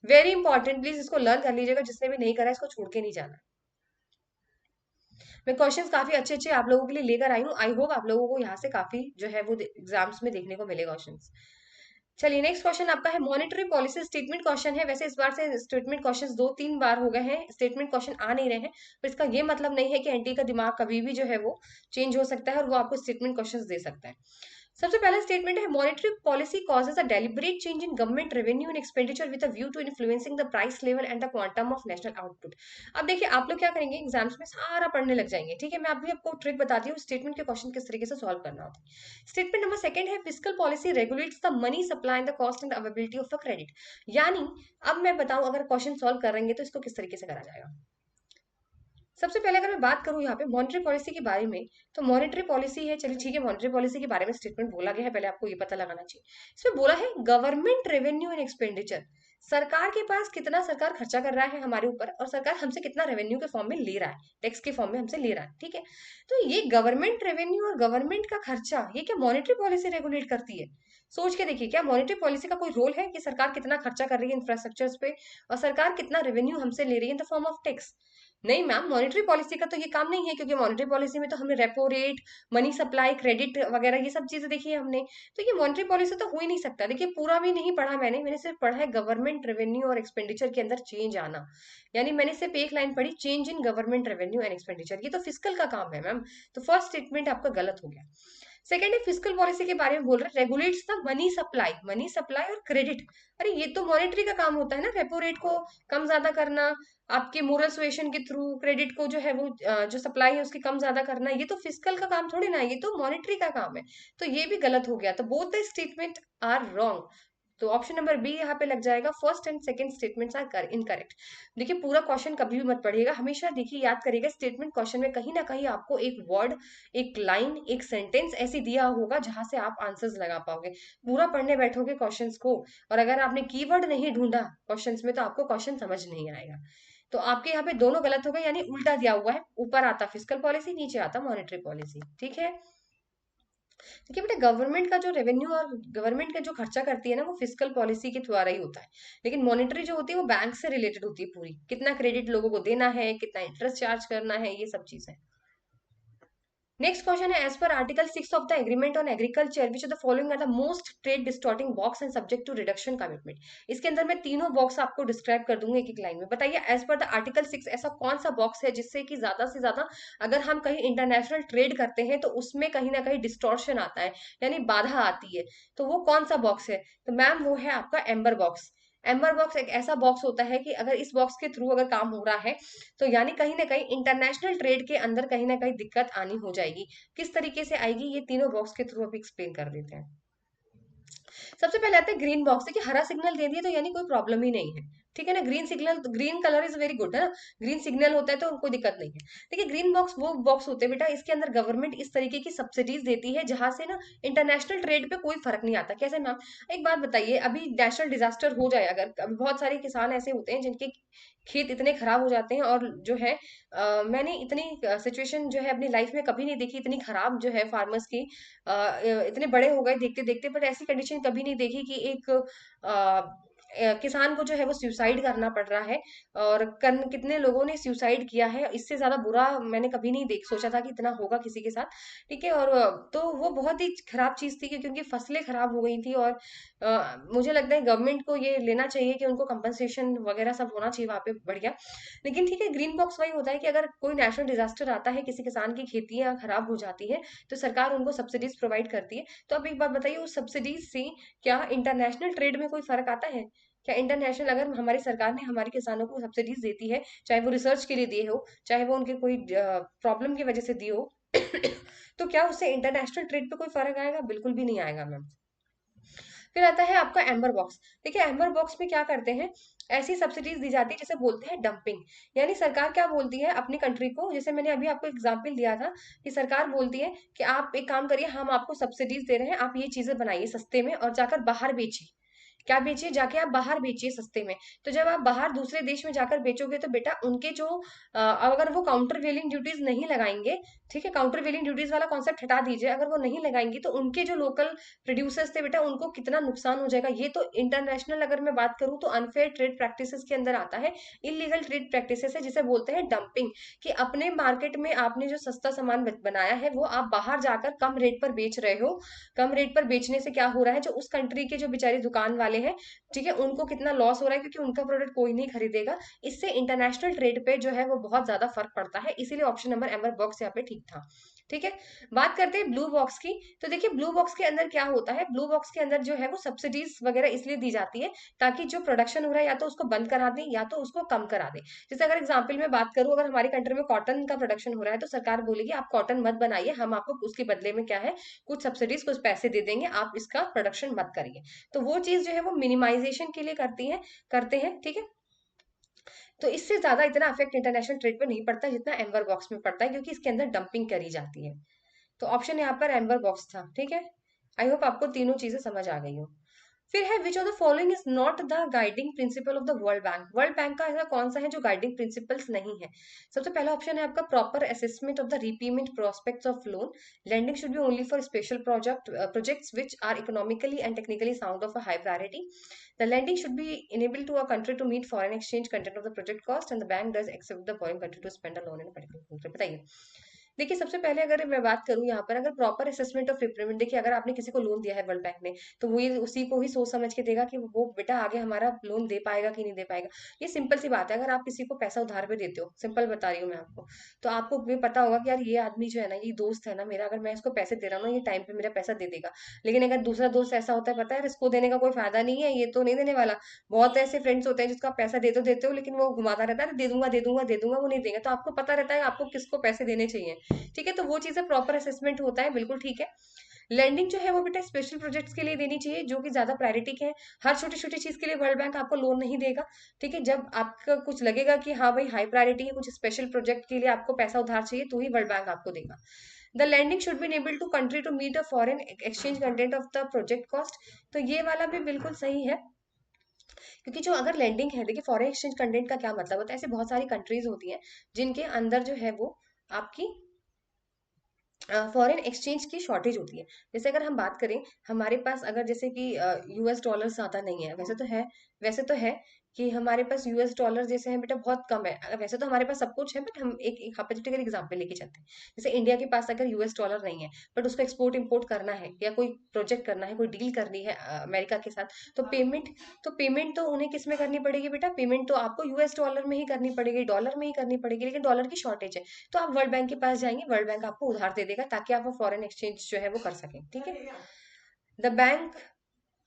वेरी इंपॉर्टेंट, प्लीज इसको लर्न कर लीजिएगा, जिसने भी नहीं करा इसको छोड़ के नहीं जाना। मैं क्वेश्चंस काफी अच्छे अच्छे आप लोगों के लिए लेकर आई हूँ, आई होप आप लोगों को यहाँ से काफी जो है वो एग्जाम्स में देखने को मिलेगा क्वेश्चंस। चलिए नेक्स्ट क्वेश्चन आपका है मॉनेटरी पॉलिसी स्टेटमेंट क्वेश्चन है। वैसे इस बार से स्टेटमेंट क्वेश्चन 2-3 बार हो गए हैं, स्टेटमेंट क्वेश्चन आ नहीं रहे हैं, पर इसका ये मतलब नहीं है कि एंटी का दिमाग कभी भी जो है वो चेंज हो सकता है और वो आपको स्टेटमेंट क्वेश्चन दे सकता है। सबसे पहला स्टेटमेंट है monetary policy causes a deliberate change in government revenue and expenditure with a view to influencing the price level and the quantum of national output. अब देखिए आप लोग क्या करेंगे, एग्जाम्स में सारा पढ़ने लग जाएंगे, ठीक है। मैं अभी आपको ट्रिक बताती हूँ स्टेटमेंट के क्वेश्चन किस तरीके से सॉल्व करना होता है। स्टेटमेंट नंबर सेकंड है fiscal policy regulates the money supply and the cost and availability of a credit. यानी अब मैं बताऊं अगर क्वेश्चन सॉल्व करेंगे तो इसको किस तरीके से करा जाएगा। सबसे पहले अगर मैं बात करूं यहाँ पे मॉनेटरी पॉलिसी के बारे में, तो मॉनेटरी पॉलिसी है, चलिए ठीक है, मॉनेटरी पॉलिसी के बारे में स्टेटमेंट बोला गया है, पहले आपको ये पता लगाना चाहिए। इसमें बोला है गवर्नमेंट रेवेन्यू एंड एक्सपेंडिचर, सरकार के पास कितना सरकार खर्चा कर रहा है हमारे ऊपर और सरकार हमसे कितना रेवेन्यू के फॉर्म में ले रहा है, टैक्स के फॉर्म में हमसे ले रहा है, ठीक है। तो ये गवर्नमेंट रेवेन्यू और गवर्नमेंट का खर्चा ये क्या मॉनेटरी पॉलिसी रेगुलेट करती है। सोच के देखिए, क्या मॉनेटरी पॉलिसी का कोई रोल है कि सरकार कितना खर्चा कर रही है इंफ्रास्ट्रक्चर्स पे और सरकार कितना रेवेन्यू हमसे ले रही है in the form of tax. नहीं मैम, मॉनेटरी पॉलिसी का तो ये काम नहीं है, क्योंकि मॉनेटरी पॉलिसी में तो हमने repo rate, money supply, credit वगैरह ये सब चीजें देखी है हमने। तो ये मॉनेटरी पॉलिसी तो हो ही नहीं सकता। देखिए पूरा भी नहीं पढ़ा मैंने सिर्फ पढ़ा है गवर्नमेंट रेवेन्यू और एक्सपेंडिचर के अंदर चेंज आना। यानी मैंने सिर्फ एक लाइन पढ़ी, change in government revenue and expenditure, ये तो फिजिकल का काम है मैम। तो फर्स्ट स्टेटमेंट आपका गलत हो गया। सेकेंड है फिजिकल पॉलिसी के बारे में बोल रहे हैं रेगुलेट्स द मनी सप्लाई और क्रेडिट। अरे ये तो मॉनेटरी का काम होता है ना, रेपो रेट को कम ज्यादा करना, आपके मोरल सुएशन के थ्रू क्रेडिट को जो है वो जो सप्लाई है उसकी कम ज्यादा करना, ये तो फिजिकल का काम थोड़ी ना है, ये तो मॉनेटरी का काम है। तो ये भी गलत हो गया, तो both the statement are wrong. तो ऑप्शन नंबर बी यहाँ पे लग जाएगा, first and second statements are incorrect. देखिए पूरा क्वेश्चन कभी भी मत पढ़िएगा, हमेशा देखिए याद करिएगा स्टेटमेंट क्वेश्चन में कहीं ना कहीं आपको एक वर्ड, एक लाइन, एक सेंटेंस ऐसी दिया होगा जहां से आप आंसर्स लगा पाओगे। पूरा पढ़ने बैठोगे क्वेश्चंस को और अगर आपने कीवर्ड नहीं ढूंढा क्वेश्चंस में तो आपको क्वेश्चन समझ नहीं आएगा। तो आपके यहाँ पे दोनों गलत हो गए, यानी उल्टा दिया हुआ है, ऊपर आता फिजिकल पॉलिसी, नीचे आता मॉनेटरी पॉलिसी, ठीक है। देखिए बेटा गवर्नमेंट का जो रेवेन्यू और गवर्नमेंट का जो खर्चा करती है ना वो फिजिकल पॉलिसी के द्वारा ही होता है, लेकिन मॉनेटरी जो होती है वो बैंक से रिलेटेड होती है, पूरी कितना क्रेडिट लोगों को देना है, कितना इंटरेस्ट चार्ज करना है, ये सब चीजें। नेक्स्ट क्वेश्चन है as per article 6 of the agreement on agriculture which the following are the most trade distorting box and subject to reduction commitment. इसके अंदर मैं तीनों बॉक्स आपको डिस्क्राइब कर दूंगी एक एक लाइन में। बताइए एज पर द आर्टिकल 6 ऐसा कौन सा बॉक्स है जिससे कि ज्यादा से ज्यादा अगर हम कहीं इंटरनेशनल ट्रेड करते हैं तो उसमें कहीं ना कहीं डिस्टॉर्शन आता है, यानी बाधा आती है। तो वो कौन सा बॉक्स है, तो मैम वो है आपका एम्बर बॉक्स। एम्बर बॉक्स एक ऐसा बॉक्स होता है कि अगर इस बॉक्स के थ्रू अगर काम हो रहा है तो यानी कहीं ना कहीं इंटरनेशनल ट्रेड के अंदर कहीं ना कहीं दिक्कत आनी हो जाएगी। किस तरीके से आएगी ये तीनों बॉक्स के थ्रू अभी एक्सप्लेन कर देते हैं। सबसे पहले आता है ग्रीन बॉक्स, देखिए हरा सिग्नल दे दिया तो यानी कोई प्रॉब्लम ही नहीं है, ठीक है ना। Green signal, green colour is very good है ना, ग्रीन सिग्नल होता है तो कोई दिक्कत नहीं है। देखिए ग्रीन बॉक्स वो बॉक्स होते हैं बेटा, इसके अंदर गवर्नमेंट इस तरीके की सब्सिडीज देती है जहां से ना इंटरनेशनल ट्रेड पे कोई फर्क नहीं आता। कैसे मैम, एक बात बताइए, अभी नेशनल डिजास्टर हो जाए अगर, अभी बहुत सारे किसान ऐसे होते हैं जिनके खेत इतने खराब हो जाते हैं और जो है मैंने इतनी सिचुएशन जो है अपनी लाइफ में कभी नहीं देखी, इतनी खराब जो है फार्मर्स की, इतने बड़े हो गए देखते देखते, पर ऐसी कंडीशन कभी नहीं देखी कि एक किसान को जो है वो सुसाइड करना पड़ रहा है। और कितने लोगों ने सुसाइड किया है, इससे ज्यादा बुरा मैंने कभी नहीं देख सोचा था कि इतना होगा किसी के साथ, ठीक है। और तो वो बहुत ही खराब चीज थी क्योंकि फसलें खराब हो गई थी। और मुझे लगता है गवर्नमेंट को ये लेना चाहिए कि उनको कंपनसेशन वगैरह सब होना चाहिए वहां पे, बढ़िया। लेकिन ठीक है, ग्रीन बॉक्स वही होता है कि अगर कोई नेशनल डिजास्टर आता है, किसी किसान की खेतियां खराब हो जाती है तो सरकार उनको सब्सिडीज प्रोवाइड करती है। तो अब एक बात बताइए, उस सब्सिडीज से क्या इंटरनेशनल ट्रेड में कोई फर्क आता है? क्या इंटरनेशनल अगर हमारी सरकार ने हमारे किसानों को सब्सिडीज देती है, चाहे वो रिसर्च के लिए दिए हो, चाहे वो उनके कोई प्रॉब्लम की वजह से दिए हो, तो क्या उससे इंटरनेशनल ट्रेड पे कोई फर्क आएगा? बिल्कुल भी नहीं आएगा मैम। फिर आता है आपका एम्बर बॉक्स। देखिए एम्बर बॉक्स में क्या करते हैं, ऐसी सब्सिडीज दी जाती है जिसे बोलते हैं डंपिंग। यानी सरकार क्या बोलती है अपनी कंट्री को, जैसे मैंने अभी आपको एग्जांपल दिया था कि सरकार बोलती है कि आप एक काम करिए, हम आपको सब्सिडीज दे रहे हैं, आप ये चीजें बनाइए सस्ते में और जाकर बाहर बेचिए। क्या बेचिए? जाके आप बाहर बेचिए सस्ते में। तो जब आप बाहर दूसरे देश में जाकर बेचोगे तो बेटा उनके जो अगर वो काउंटर वेलिंग ड्यूटीज नहीं लगाएंगे, ठीक है, काउंटर वेलिंग ड्यूटीज वाला कॉन्सेप्ट हटा दीजिए, अगर वो नहीं लगाएंगी तो उनके जो लोकल प्रोड्यूसर्स थे बेटा उनको कितना नुकसान हो जाएगा। ये तो इंटरनेशनल अगर मैं बात करूं तो अनफेयर ट्रेड प्रैक्टिसेस के अंदर आता है, इलीगल ट्रेड प्रैक्टिसेस है जिसे बोलते हैं डंपिंग। कि अपने मार्केट में आपने जो सस्ता सामान बनाया है वो आप बाहर जाकर कम रेट पर बेच रहे हो। कम रेट पर बेचने से क्या हो रहा है, जो उस कंट्री के जो बेचारे दुकान वाले वाले हैं, ठीक है, उनको कितना लॉस हो रहा है क्योंकि उनका प्रोडक्ट कोई नहीं खरीदेगा। इससे इंटरनेशनल ट्रेड पे जो है वो बहुत ज्यादा फर्क पड़ता है, इसीलिए ऑप्शन नंबर एम्बर बॉक्स यहाँ पे ठीक था। ठीक है, बात करते हैं ब्लू बॉक्स की। तो देखिए ब्लू बॉक्स के अंदर क्या होता है, ब्लू बॉक्स के अंदर जो है वो सब्सिडीज वगैरह इसलिए दी जाती है ताकि जो प्रोडक्शन हो रहा है या तो उसको बंद करा दें या तो उसको कम करा दें। जैसे अगर एग्जाम्पल में बात करूं, अगर हमारी कंट्री में कॉटन का प्रोडक्शन हो रहा है तो सरकार बोलेगी आप कॉटन मत बनाइए, हम आपको उसके बदले में क्या है कुछ सब्सिडीज कुछ पैसे दे देंगे, आप इसका प्रोडक्शन मत करिए। तो वो चीज जो है वो मिनिमाइजेशन के लिए करते हैं। ठीक है, तो इससे ज्यादा इतना इफेक्ट इंटरनेशनल ट्रेड पे नहीं पड़ता जितना एम्बर बॉक्स में पड़ता है, क्योंकि इसके अंदर डंपिंग करी जाती है। तो ऑप्शन यहाँ पर एम्बर बॉक्स था। ठीक है, आई होप आपको तीनों चीजें समझ आ गई हो। फिर है which of the following is not the guiding principle of the world bank. World bank का ऐसा कौन सा है जो गाइडिंग प्रिंसिपल्स नहीं है? सबसे पहला ऑप्शन है आपका proper assessment of the repayment prospects of loan. Lending should be only for special projects which are economically and technically sound of a high priority. The lending should be enabled to a country to meet foreign exchange content of the project cost, and the bank does accept the foreign country to spend a loan in a particular country. बताइए। देखिए सबसे पहले अगर मैं बात करूं यहाँ पर, अगर प्रॉपर असेसमेंट ऑफ रिपेमेंट, देखिए अगर आपने किसी को लोन दिया है वर्ल्ड बैंक ने, तो वो ये उसी को ही सोच समझ के देगा कि वो बेटा आगे हमारा लोन दे पाएगा कि नहीं दे पाएगा। ये सिंपल सी बात है, अगर आप किसी को पैसा उधार पे देते हो, सिंपल बता रही हूँ मैं आपको, तो आपको भी पता होगा कि यार ये आदमी जो है ना, ये दोस्त है ना मेरा, अगर मैं इसको पैसे दे रहा हूँ ना, ये टाइम पे मेरा पैसा दे देगा। लेकिन अगर दूसरा दोस्त ऐसा होता है, पता है इसको देने का कोई फायदा नहीं है, ये तो नहीं देने वाला। बहुत ऐसे फ्रेंड्स होते हैं जिसको आप पैसा देते हो लेकिन वो घुमाता रहता है, दे दूंगा दे दूंगा दे दूंगा, वो नहीं देंगे। तो आपको पता रहता है आपको किसको पैसे देने चाहिए। ठीक है, तो वो चीजें प्रॉपर असेसमेंट होता है, बिल्कुल ठीक है। लैंडिंग जो है वो बेटा स्पेशल प्रोजेक्ट्स के लिए देनी चाहिए जो कि ज्यादा प्रायोरिटी के हैं। हर छोटी छोटी चीज के लिए वर्ल्ड बैंक आपको लोन नहीं देगा। ठीक है, जब आपका कुछ लगेगा कि हाँ भाई हाई प्रायोरिटी है, कुछ स्पेशल प्रोजेक्ट के लिए आपको पैसा उधार चाहिए, तो ही वर्ल्ड बैंक आपको देगा। The lending should be enable to country to meet the foreign exchange content of the project cost. तो ये वाला भी बिल्कुल सही है, क्योंकि जो अगर लैंडिंग है, देखिए फॉरेन एक्सचेंज कंटेंट का क्या मतलब होता है, ऐसे बहुत सारी कंट्रीज होती हैं जिनके अंदर जो है वो आपकी फॉरेन एक्सचेंज की शॉर्टेज होती है। जैसे अगर हम बात करें, हमारे पास अगर जैसे कि यूएस डॉलर ज्यादा नहीं है, वैसे तो है कि हमारे पास यूएस डॉलर जैसे हैं बेटा बहुत कम है। वैसे तो हमारे पास सब कुछ है, बट हम एक हाइपोथेटिकल एग्जांपल लेके चलते हैं। जैसे इंडिया के पास अगर यूएस डॉलर नहीं है, बट उसको एक्सपोर्ट इंपोर्ट करना है या कोई प्रोजेक्ट करना है, कोई डील करनी है अमेरिका के साथ, तो पेमेंट तो उन्हें किस में करनी पड़ेगी बेटा? पेमेंट तो आपको यूएस डॉलर में ही करनी पड़ेगी, डॉलर में ही करनी पड़ेगी, लेकिन डॉलर की शॉर्टेज है। तो आप वर्ल्ड बैंक के पास जाएंगे, वर्ल्ड बैंक आपको उधार दे देगा ताकि आप वो फॉरेन एक्सचेंज जो है वो कर सकें। ठीक है, the bank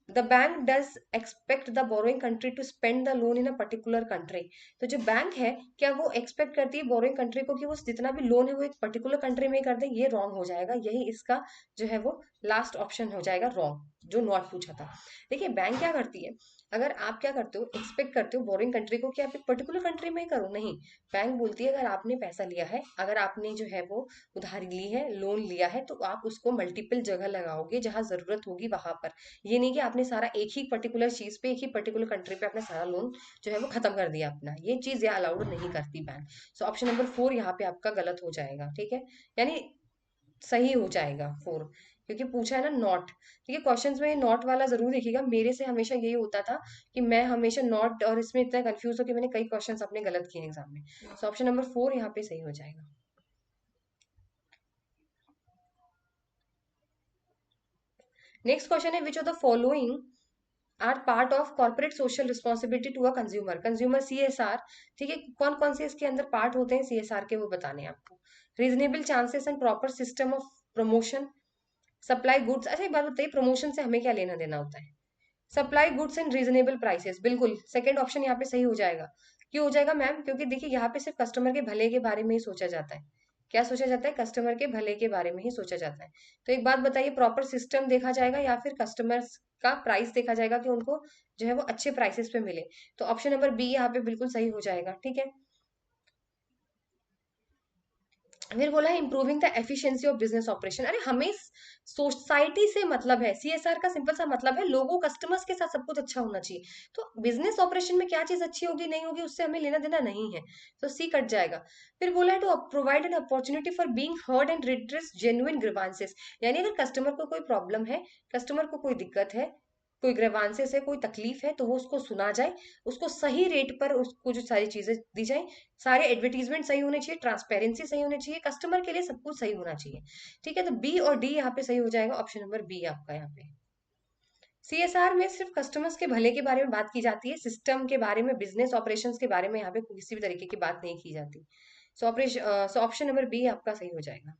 the bank does expect the borrowing country to spend the loan in a particular country. तो जो बैंक है, क्या वो एक्सपेक्ट करती है बोरोइंग कंट्री को कि वो जितना भी लोन है वो एक पर्टिकुलर कंट्री में ही कर दे? ये रॉन्ग हो जाएगा, यही इसका जो है वो लास्ट ऑप्शन हो जाएगा रॉन्ग, जो नॉट पूछा था। देखिए बैंक क्या करती है, अगर आप क्या करते हो, एक्सपेक्ट करते हो बोरिंग कंट्री को कि आप एक पर्टिकुलर कंट्री में ही करो, नहीं। बैंक बोलती है अगर आपने पैसा लिया है, अगर आपने जो है वो उधारी ली है, लोन लिया है, तो आप उसको मल्टीपल जगह लगाओगे जहां जरूरत होगी वहां पर। ये नहीं कि आपने सारा एक ही पर्टिकुलर चीज पे, एक ही पर्टिकुलर कंट्री पे अपना सारा लोन जो है वो खत्म कर दिया अपना। ये चीज ये अलाउड नहीं करती बैंक। सो ऑप्शन नंबर 4 यहाँ पे आपका गलत हो जाएगा। ठीक है, यानी सही हो जाएगा 4, क्योंकि पूछा है ना नॉट। ठीक है, क्वेश्चंस में नॉट वाला जरूर देखिएगा, मेरे से हमेशा यही होता था कि मैं हमेशा नॉट और इसमें इतना कंफ्यूज हो कि मैंने कई क्वेश्चंस अपने गलत किए एग्जाम में। सो ऑप्शन नंबर 4 यहाँ पे सही हो जाएगा। नेक्स्ट क्वेश्चन है which of the following are part of corporate social responsibility to a consumer. Consumer CSR. ठीक है, कौन कौन से इसके अंदर पार्ट होते हैं सीएसआर के, वो बताने हैं आपको। Reasonable chances and proper system of promotion, supply goods. अच्छा एक बात बताइए, प्रमोशन से हमें क्या लेना देना होता है? Supply goods and reasonable prices, बिल्कुल सेकंड ऑप्शन यहाँ पे सही हो जाएगा। क्यों हो जाएगा मैम? क्योंकि देखिए यहाँ पे सिर्फ कस्टमर के भले के बारे में ही सोचा जाता है। क्या सोचा जाता है? कस्टमर के भले के बारे में ही सोचा जाता है। तो एक बात बताइए, प्रॉपर सिस्टम देखा जाएगा या फिर कस्टमर्स का प्राइस देखा जाएगा कि उनको जो है वो अच्छे प्राइसेस पे मिले? तो ऑप्शन नंबर बी यहाँ पे बिल्कुल सही हो जाएगा। ठीक है, फिर बोला है improving the efficiency of business operation. अरे हमें सोसाइटी से मतलब है, सीएसआर का सिंपल सा मतलब है लोगों कस्टमर्स के साथ सब कुछ अच्छा होना चाहिए। तो बिजनेस ऑपरेशन में क्या चीज अच्छी होगी नहीं होगी उससे हमें लेना देना नहीं है। तो सी कट जाएगा। फिर बोला है to provide an opportunity for being heard and redress genuine grievances. यानी अगर कस्टमर को कोई प्रॉब्लम है, कस्टमर को कोई दिक्कत है, कोई ग्रीवांसेस है, कोई तकलीफ है, तो वो उसको सुना जाए, उसको सही रेट पर उसको जो सारी चीजें दी जाए। सारे एडवर्टीजमेंट सही होने चाहिए, ट्रांसपेरेंसी सही होनी चाहिए, कस्टमर के लिए सब कुछ सही होना चाहिए। ठीक है, तो बी और डी यहाँ पे सही हो जाएगा, ऑप्शन नंबर बी आपका यहाँ पे। सीएसआर में सिर्फ कस्टमर्स के भले के बारे में बात की जाती है, सिस्टम के बारे में, बिजनेस ऑपरेशंस के बारे में यहाँ पे किसी भी तरीके की बात नहीं की जाती। सो ऑप्शन नंबर बी आपका सही हो जाएगा।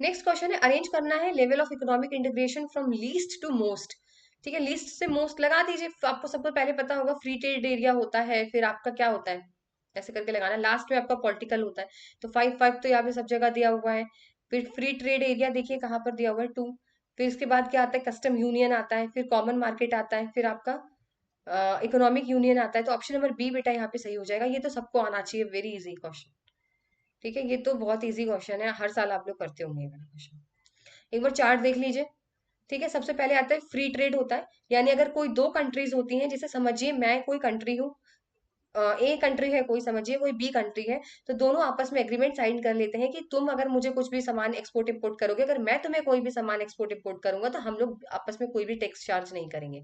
नेक्स्ट क्वेश्चन है, अरेंज करना है level of economic integration from least to most. ठीक है, लीस्ट से मोस्ट लगा दीजिए। आपको सबको पहले पता होगा फ्री ट्रेड एरिया होता है, फिर आपका क्या होता है, ऐसे करके लगाना, लास्ट में आपका पॉलिटिकल होता है। तो 5 5 तो यहाँ पे सब जगह दिया हुआ है। फिर फ्री ट्रेड एरिया देखिए कहाँ पर दिया हुआ है, 2। फिर इसके बाद क्या आता है, कस्टम यूनियन आता है, फिर कॉमन मार्केट आता है, फिर आपका इकोनॉमिक यूनियन आता है। तो ऑप्शन नंबर बी बेटा यहाँ पे सही हो जाएगा। ये तो सबको आना चाहिए, वेरी इजी क्वेश्चन। ठीक है, ये तो बहुत इजी क्वेश्चन है, हर साल आप लोग करते होंगे ये वाला क्वेश्चन। एक बार चार्ट देख लीजिए। ठीक है, सबसे पहले आता है फ्री ट्रेड होता है, यानी अगर कोई दो कंट्रीज होती हैं, जैसे समझिए मैं कोई कंट्री हूँ, ए कंट्री है कोई, समझिए कोई बी कंट्री है, तो दोनों आपस में एग्रीमेंट साइन कर लेते हैं कि तुम अगर मुझे कुछ भी सामान एक्सपोर्ट इंपोर्ट करोगे, अगर मैं तुम्हें कोई भी सामान एक्सपोर्ट इंपोर्ट करूंगा, तो हम लोग आपस में कोई भी टैक्स चार्ज नहीं करेंगे।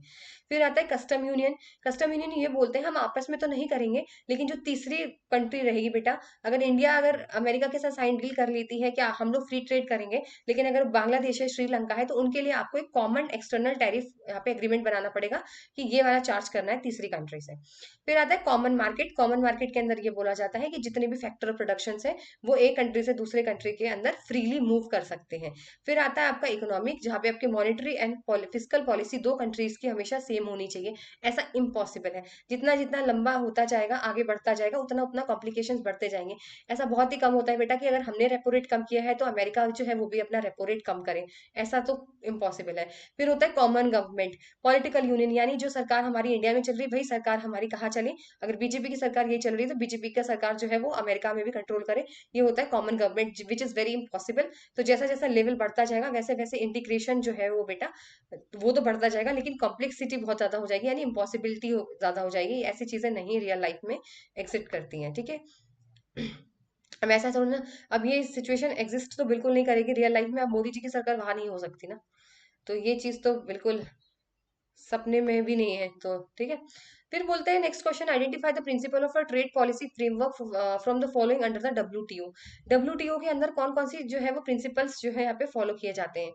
फिर आता है कस्टम यूनियन। कस्टम यूनियन ये बोलते हैं हम आपस में तो नहीं करेंगे, लेकिन जो तीसरी कंट्री रहेगी बेटा, अगर इंडिया अगर अमेरिका के साथ साइन डील कर लेती है क्या हम लोग फ्री ट्रेड करेंगे, लेकिन अगर बांग्लादेश है, श्रीलंका है, तो उनके लिए आपको एक कॉमन एक्सटर्नल टैरिफ यहाँ पे एग्रीमेंट बनाना पड़ेगा कि ये वाला चार्ज करना है तीसरी कंट्री से। फिर आता है कॉमन मार्केट। कॉमन मार्केट के अंदर ये बोला जाता है कि जितने भी फैक्टर ऑफ प्रोडक्शन है वो एक कंट्री से दूसरे कंट्री के अंदर फ्रीली मूव कर सकते हैं। फिर आता है आपका इकोनॉमिक, जहाँ पे आपकी मॉनेटरी एंड फिजिकल पॉलिसी दो कंट्रीज की हमेशा सेम होनी चाहिए। ऐसा इम्पॉसिबल है। जितना जितना लंबा होता जाएगा, आगे बढ़ता जाएगा, उतना उतना कॉम्प्लिकेशंस बढ़ते जाएंगे। ऐसा बहुत ही कम होता है बेटा कि अगर हमने रेपो रेट कम किया है तो अमेरिका जो है वो भी अपना रेपो रेट कम करे, ऐसा तो इम्पॉसिबल है। फिर होता है कॉमन गवर्नमेंट। पॉलिटिकल यूनियन, यानी जो सरकार हमारी इंडिया में चल रही है वही सरकार हमारी कहाँ चले, अगर बीजेपी की सरकार ये चल रही है तो बीजेपी का सरकार जो है वो अमेरिका में भी कंट्रोल करे। ये होता है common government, which is very impossible. तो जैसा जैसा लेवल बढ़ता जाएगा वैसे वैसे इंटीग्रेशन जो है वो बेटा, वो तो बढ़ता जाएगा, लेकिन कॉम्प्लेक्सिटी बहुत ज्यादा हो जाएगी, यानी इम्पॉसिबिलिटी ज्यादा हो जाएगी। ऐसी चीजें नहीं रियल लाइफ में एग्जिस्ट करती हैं। ठीक है, अब ऐसा समझना, अब ये सिचुएशन एग्जिस्ट तो बिल्कुल नहीं करेगी रियल लाइफ में। अब मोदी जी की सरकार वहां नहीं हो सकती ना, तो ये चीज तो बिल्कुल सपने में भी नहीं है। तो ठीक है, फिर बोलते हैं next question, identify the principle of a trade policy framework from the following under the WTO. WTO के अंदर कौन कौन सी जो है वो प्रिंसिपल्स जो है यहाँ पे फॉलो किए जाते हैं।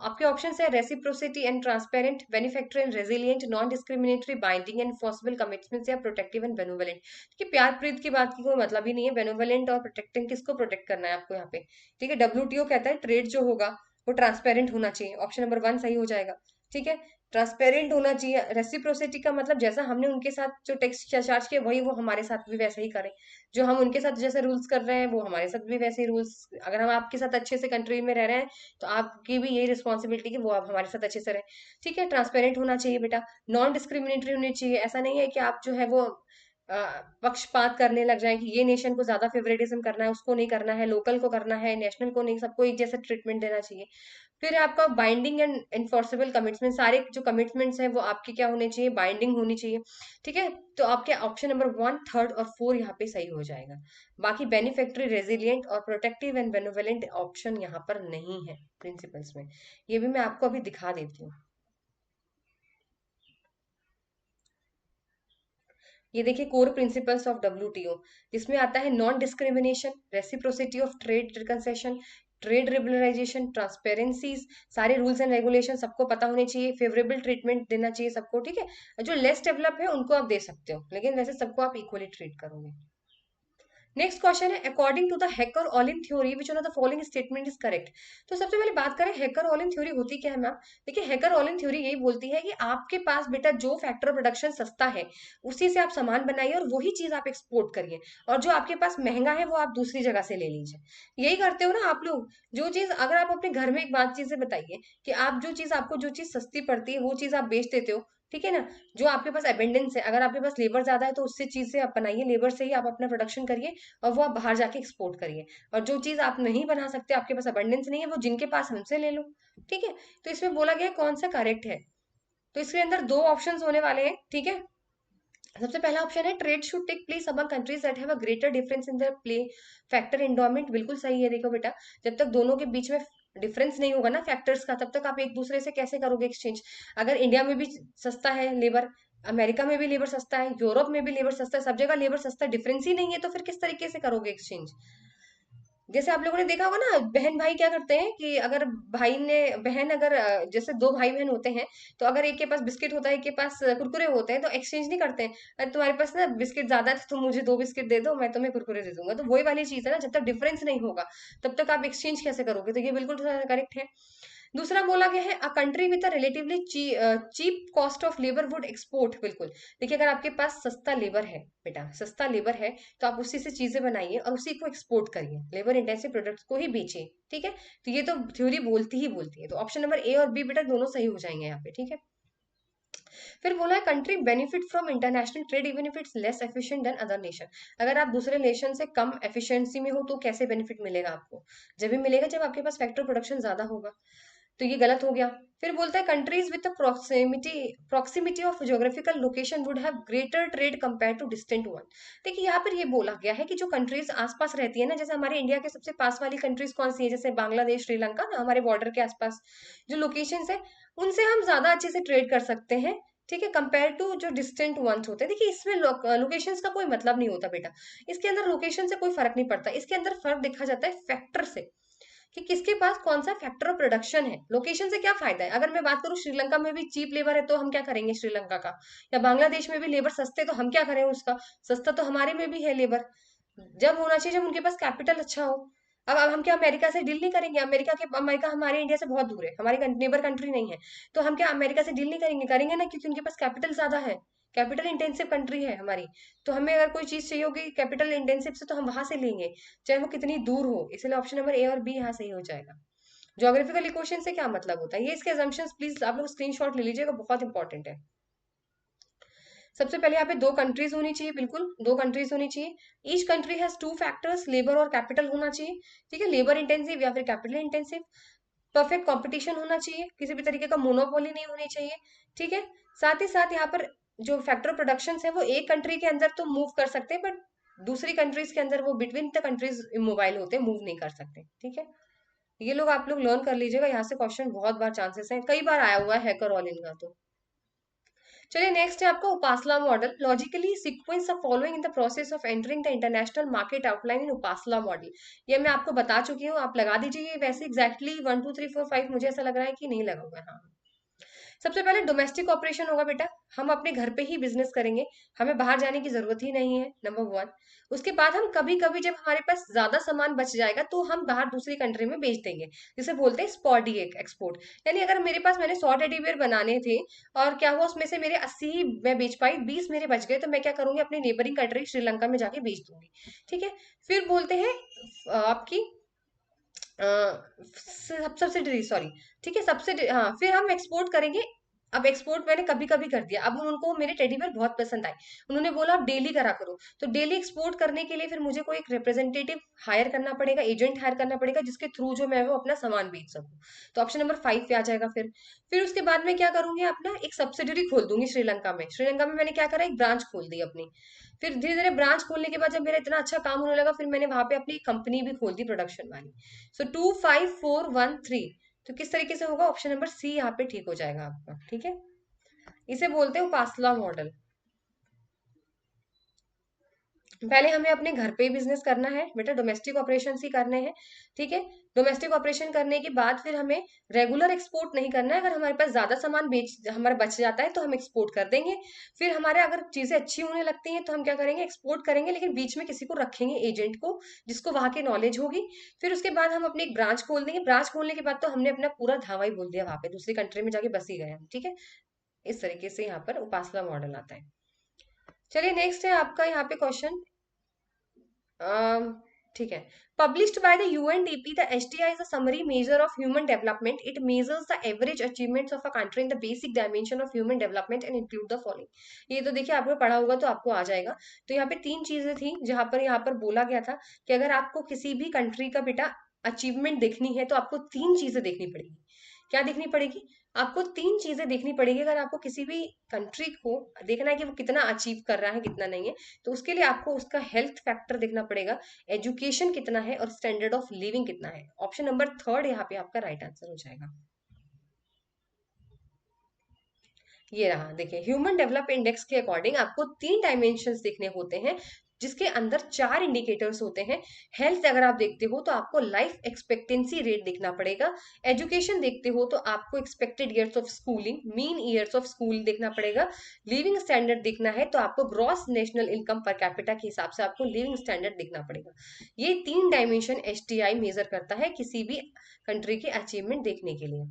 आपके ऑप्शन है reciprocity and transparent, benefactor and resilient, non discriminatory, binding and enforceable commitments, या प्रोटेक्टिव एंड बेनोवलेंट। कि प्यार प्रीत की बात की कोई मतलब ही नहीं है, बेनोवलेंट और प्रोटेक्टिंग किसको प्रोटेक्ट करना है आपको यहाँ पे। ठीक है, डब्ल्यूटीओ कहता है ट्रेड जो होगा वो ट्रांसपेरेंट होना चाहिए, ऑप्शन नंबर 1 सही हो जाएगा। ठीक है, ट्रांसपेरेंट होना चाहिए। रेसिप्रोसिटी का मतलब जैसा हमने उनके साथ जो टैक्स चार्ज किया वही वो हमारे साथ भी वैसे ही करें, जो हम उनके साथ जैसे रूल्स कर रहे हैं वो हमारे साथ भी वैसे ही रूल्स। अगर हम आपके साथ अच्छे से कंट्री में रह रहे हैं तो आपकी भी यही रिस्पॉन्सिबिलिटी कि वो आप हमारे साथ अच्छे से रहे। ठीक है, ट्रांसपेरेंट होना चाहिए बेटा, नॉन डिस्क्रिमिनेटरी होनी चाहिए। ऐसा नहीं है कि आप जो है वो अ, पक्षपात करने लग जाए कि ये नेशन को ज्यादा फेवरेटिज्म करना है, उसको नहीं करना है, लोकल को करना है, नेशनल को नहीं, सबको एक जैसा ट्रीटमेंट देना चाहिए। फिर आपका बाइंडिंग एंड एनफोर्सेबल कमिटमेंट, सारे जो कमिटमेंट्स हैं वो आपके क्या होने चाहिए, बाइंडिंग होनी चाहिए। ठीक है, तो आपके ऑप्शन नंबर 1 3 और 4 यहाँ पे सही हो जाएगा। बाकी बेनिफैक्टरी, रेजिलियंट और प्रोटेक्टिव एंड बेनोवेलेंट ऑप्शन यहाँ पर नहीं है प्रिंसिपल्स में। ये भी मैं आपको अभी दिखा देती हूँ। ये देखिए कोर प्रिंसिपल्स ऑफ डब्ल्यूटीओ, जिसमें आता है non discrimination, reciprocity of trade concession, trade liberalisation, transparencies, सारे रूल्स एंड रेगुलेशन सबको पता होने चाहिए, फेवरेबल ट्रीटमेंट देना चाहिए सबको। ठीक है, जो लेस डेवलप है उनको आप दे सकते हो, लेकिन वैसे सबको आप इक्वली ट्रीट करोगे। नेक्स्ट क्वेश्चन है, according to the Heckscher Ohlin theory which one of the following statement is correct. तो सबसे पहले बात करें हैकर ऑलिन थ्योरी होती क्या है मैम। देखिए हैकर ऑलिन थ्योरी यही बोलती है कि आपके पास बेटा जो फैक्टर प्रोडक्शन सस्ता है उसी से आप सामान बनाइए और वही चीज आप एक्सपोर्ट करिए, और जो आपके पास महंगा है वो आप दूसरी जगह से ले लीजिए। यही करते हो ना आप लोग। जो चीज अगर आप अपने घर में एक बात चीज से बताइए कि आप जो चीज आपको जो चीज सस्ती पड़ती है वो चीज आप बेच देते हो। ठीक है ना, जो आपके पास एबेंडेंस है, अगर आपके पास लेबर ज्यादा है तो उससे चीज से आप बनाइए, लेबर से ही आप अपना प्रोडक्शन करिए और वो आप बाहर जाके एक्सपोर्ट करिए। और जो चीज आप नहीं बना सकते, आपके पास अबंडेंस नहीं है, वो जिनके पास है उनसे ले लो। ठीक है, तो इसमें बोला गया है कौन सा करेक्ट है। तो इसके अंदर दो ऑप्शंस होने वाले हैं। ठीक है, सबसे पहला ऑप्शन है trade should take place among countries that have a greater difference in their play factor endowment. बिल्कुल सही है। देखो बेटा, जब तक दोनों के बीच में डिफरेंस नहीं होगा ना फैक्टर्स का, तब तक आप एक दूसरे से कैसे करोगे एक्सचेंज। अगर इंडिया में भी सस्ता है लेबर, अमेरिका में भी लेबर सस्ता है, यूरोप में भी लेबर सस्ता है, सब जगह लेबर सस्ता है, डिफरेंस ही नहीं है, तो फिर किस तरीके से करोगे एक्सचेंज। जैसे आप लोगों ने देखा होगा ना, बहन भाई क्या करते हैं कि अगर भाई ने बहन अगर जैसे दो भाई बहन होते हैं, तो अगर एक के पास बिस्किट होता है, एक के पास कुरकुरे होते हैं, तो एक्सचेंज नहीं करते हैं। अरे तुम्हारे पास ना बिस्किट ज्यादा है तो तुम मुझे दो बिस्किट दे दो, मैं तुम्हें कुरकुरे दे दूंगा। तो वही वाली चीज है ना, जब तक डिफरेंस नहीं होगा तब तक आप एक्सचेंज कैसे करोगे? तो ये बिल्कुल करेक्ट है। दूसरा बोला गया है, a country with a relatively cheap cost of labour would export. बिल्कुल। देखिए, अगर आपके पास सस्ता लेबर है बेटा, सस्ता लेबर है, तो आप उसी से चीजें बनाइए और उसी को एक्सपोर्ट करिए, लेबर इंटेंसिव प्रोडक्ट्स को ही बेचिए। ठीक है। तो ये तो थ्योरी बोलती है। तो ऑप्शन नंबर ए और बी बेटा दोनों सही हो जाएंगे यहाँ पे। ठीक है। फिर बोला है, country benefit from international trade even if it's less efficient then other nation. अगर आप दूसरे नेशन से कम एफिशिएंसी में हो तो कैसे बेनिफिट मिलेगा आपको? जब भी मिलेगा जब आपके पास फैक्टर प्रोडक्शन ज्यादा होगा। तो ये गलत हो गया। फिर बोलता है, countries with proximity of geographical location would have greater trade compare to distant one. देखिए, यहाँ पर ये बोला गया है कि जो कंट्रीज आसपास रहती है ना, जैसे हमारे इंडिया के सबसे पास वाली कंट्रीज कौन सी है, जैसे बांग्लादेश, श्रीलंका ना, हमारे बॉर्डर के आसपास जो लोकेशंस है, उनसे हम ज्यादा अच्छे से ट्रेड कर सकते हैं। ठीक है, कंपेयर टू जो डिस्टेंट वंस होते हैं। देखिए, इसमें लोकेशंस का कोई मतलब नहीं होता बेटा। इसके अंदर लोकेशन से कोई फर्क नहीं पड़ता, इसके अंदर फर्क देखा जाता है फैक्टर से, कि किसके पास कौन सा फैक्टर ऑफ प्रोडक्शन है। लोकेशन से क्या फायदा है? अगर मैं बात करूं, श्रीलंका में भी चीप लेबर है तो हम क्या करेंगे श्रीलंका का, या बांग्लादेश में भी लेबर सस्ते, तो हम क्या करें उसका? सस्ता तो हमारे में भी है लेबर। जब होना चाहिए जब उनके पास कैपिटल अच्छा हो। अब हम क्या अमेरिका से डील नहीं करेंगे? अमेरिका हमारे इंडिया से बहुत दूर है, हमारी नेबर कंट्री नहीं है। तो हम क्या अमेरिका से डील नहीं करेंगे? करेंगे ना, क्योंकि उनके पास कैपिटल ज्यादा है। कैपिटल इंटेंसिव कंट्री है हमारी। तो हमें अगर कोई चीज चाहिए होगी कैपिटल इंटेंसिव से, तो हम वहां से लेंगे, चाहे वो कितनी दूर हो। इसलिए ऑप्शन नंबर ए और बी यहाँ सही हो जाएगा। ज्योग्राफिकल इक्वेशन से क्या मतलब होता है, ये इसके assumptions प्लीज आप लोग स्क्रीनशॉट ले लीजिएगा, बहुत इंपॉर्टेंट है। सबसे पहले यहाँ पे दो कंट्रीज होनी चाहिए, बिल्कुल दो कंट्रीज होनी चाहिए। Each country has two factors, labour और कैपिटल होना चाहिए। ठीक है, लेबर इंटेंसिव या फिर कैपिटल इंटेंसिव। परफेक्ट कंपटीशन होना चाहिए, किसी भी तरीके का मोनोपोली नहीं होनी चाहिए। ठीक है। साथ ही साथ यहाँ पर जो फैक्टर प्रोडक्शन है वो एक कंट्री के अंदर तो मूव कर सकते हैं, बट दूसरी कंट्रीज के अंदर वो बिटवीन द कंट्रीज इमोबाइल होते हैं, मूव नहीं कर सकते। ठीक है। ये लोग आप लोग लर्न कर लीजिएगा, यहाँ से क्वेश्चन बहुत बार चांसेस है, कई बार आया हुआ है हैकर ऑल इन का। तो चलिए, नेक्स्ट है आपका Uppsala model. Logically sequence of following in the process of entering the international market outline in Uppsala model. ये मैं आपको बता चुकी हूँ, आप लगा दीजिए। वैसे एग्जैक्टली 1 2 3 4 5 मुझे ऐसा लग रहा है कि नहीं लगा हुआ है। हाँ। सबसे पहले डोमेस्टिक ऑपरेशन होगा बेटा, हम अपने घर पे ही बिजनेस करेंगे, हमें बाहर जाने की जरूरत ही नहीं है, नंबर वन। उसके बाद हम कभी कभी जब हमारे पास ज्यादा सामान बच जाएगा तो हम बाहर दूसरी कंट्री में बेच देंगे, जिसे बोलते हैं स्पॉडिक एक्सपोर्ट। यानी अगर मेरे पास मैंने 100 टेडी बियर बनाने थे और क्या हुआ, उसमें से मेरे 80 ही मैं बेच पाई, 20 मेरे बच गए, तो मैं क्या करूंगी, अपनी नेबरिंग कंट्री श्रीलंका में जाके बेच दूंगी। ठीक है। फिर बोलते हैं आपकी सब्सिडरी, सॉरी। ठीक है, सब्सिडी, हाँ। फिर हम एक्सपोर्ट करेंगे। अब एक्सपोर्ट मैंने कभी कभी कर दिया, अब उनको मेरे टेडी बेयर बहुत पसंद आए, उन्होंने बोला आप डेली करा करो। तो डेली एक्सपोर्ट करने के लिए फिर मुझे कोई एक रिप्रेजेंटेटिव हायर करना पड़ेगा, एजेंट हायर करना पड़ेगा, जिसके थ्रू जो मैं वो अपना सामान बेच सकूं। तो ऑप्शन नंबर 5 पे आ जाएगा। फिर उसके बाद में क्या करूंगी, अपना एक सब्सिडरी खोल दूंगी श्रीलंका में। श्रीलंका में मैंने क्या करा, एक ब्रांच खोल दी अपनी। फिर धीरे धीरे ब्रांच खोलने के बाद जब मेरा इतना अच्छा काम होने लगा, फिर मैंने वहां पे अपनी कंपनी भी खोल दी प्रोडक्शन वाली। सो 2 5 4 1 3। तो किस तरीके से होगा, ऑप्शन नंबर सी यहाँ पे ठीक हो जाएगा आपका। ठीक है। इसे बोलते हैं उपासला मॉडल। पहले हमें अपने घर पे ही बिजनेस करना है बेटा, डोमेस्टिक ऑपरेशन ही करने हैं। ठीक है। डोमेस्टिक ऑपरेशन करने के बाद फिर हमें रेगुलर एक्सपोर्ट नहीं करना है। अगर हमारे पास ज्यादा सामान बेच हमारा बच जाता है तो हम एक्सपोर्ट कर देंगे। फिर हमारे अगर चीजें अच्छी होने लगती हैं तो हम क्या करेंगे, एक्सपोर्ट करेंगे, लेकिन बीच में किसी को रखेंगे, एजेंट को, जिसको वहां की नॉलेज होगी। फिर उसके बाद हम अपनी एक ब्रांच खोल देंगे। ब्रांच खोलने के बाद तो हमने अपना पूरा धावा ही बोल दिया, वहां पे दूसरी कंट्री में जाके बस ही गए हम। ठीक है। इस तरीके से यहाँ पर उपासला मॉडल आता है। चलिए, नेक्स्ट है आपका यहाँ पे क्वेश्चन। ठीक है। Published by the UNDP, the HDI is a summary measure of human development. It measures the average achievements of a country in the basic dimension of human development and include the following. ये तो देखिए, आपने पढ़ा होगा तो आपको आ जाएगा। तो यहाँ पे तीन चीजें थी जहां पर यहाँ पर बोला गया था कि अगर आपको किसी भी कंट्री का बेटा अचीवमेंट देखनी है तो आपको तीन चीजें देखनी पड़ेगी। क्या देखनी पड़ेगी? आपको तीन चीजें देखनी पड़ेगी। अगर आपको किसी भी कंट्री को देखना है कि वो कितना अचीव कर रहा है, कितना नहीं है, तो उसके लिए आपको उसका हेल्थ फैक्टर देखना पड़ेगा, एजुकेशन कितना है, और स्टैंडर्ड ऑफ लिविंग कितना है। ऑप्शन नंबर थर्ड यहाँ पे आपका राइट आंसर हो जाएगा। ये रहा, देखिए, ह्यूमन डेवलप इंडेक्स के अकॉर्डिंग आपको तीन डायमेंशंस देखने होते हैं। जिसके अंदर 4 इंडिकेटर्स होते हैं। हेल्थ अगर आप देखते हो तो आपको लाइफ एक्सपेक्टेंसी रेट देखना पड़ेगा। एजुकेशन देखते हो तो आपको expected years of schooling, mean years of school देखना पड़ेगा। लिविंग स्टैंडर्ड देखना है तो आपको gross national income per capita के हिसाब से आपको लिविंग स्टैंडर्ड देखना पड़ेगा। ये 3 डायमेंशन एचटीआई मेजर करता है किसी भी कंट्री की अचीवमेंट देखने के लिए।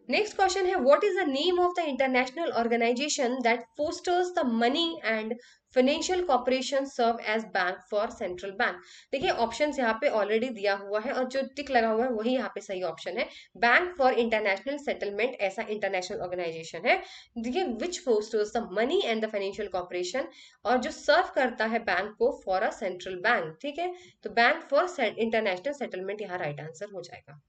Next question है, what is the name of the international organization that fosters the money and financial cooperation serve as bank for central bank? देखिए ऑप्शंस यहाँ पे ऑलरेडी दिया हुआ है और जो टिक लगा हुआ है वही यहाँ पे सही ऑप्शन है। बैंक फॉर इंटरनेशनल सेटलमेंट ऐसा इंटरनेशनल ऑर्गेनाइजेशन है, देखिए which fosters the money and the financial cooperation, और जो सर्व करता है बैंक को फॉर अ सेंट्रल बैंक। ठीक है, तो बैंक फॉर इंटरनेशनल सेटलमेंट यहाँ राइट आंसर हो जाएगा।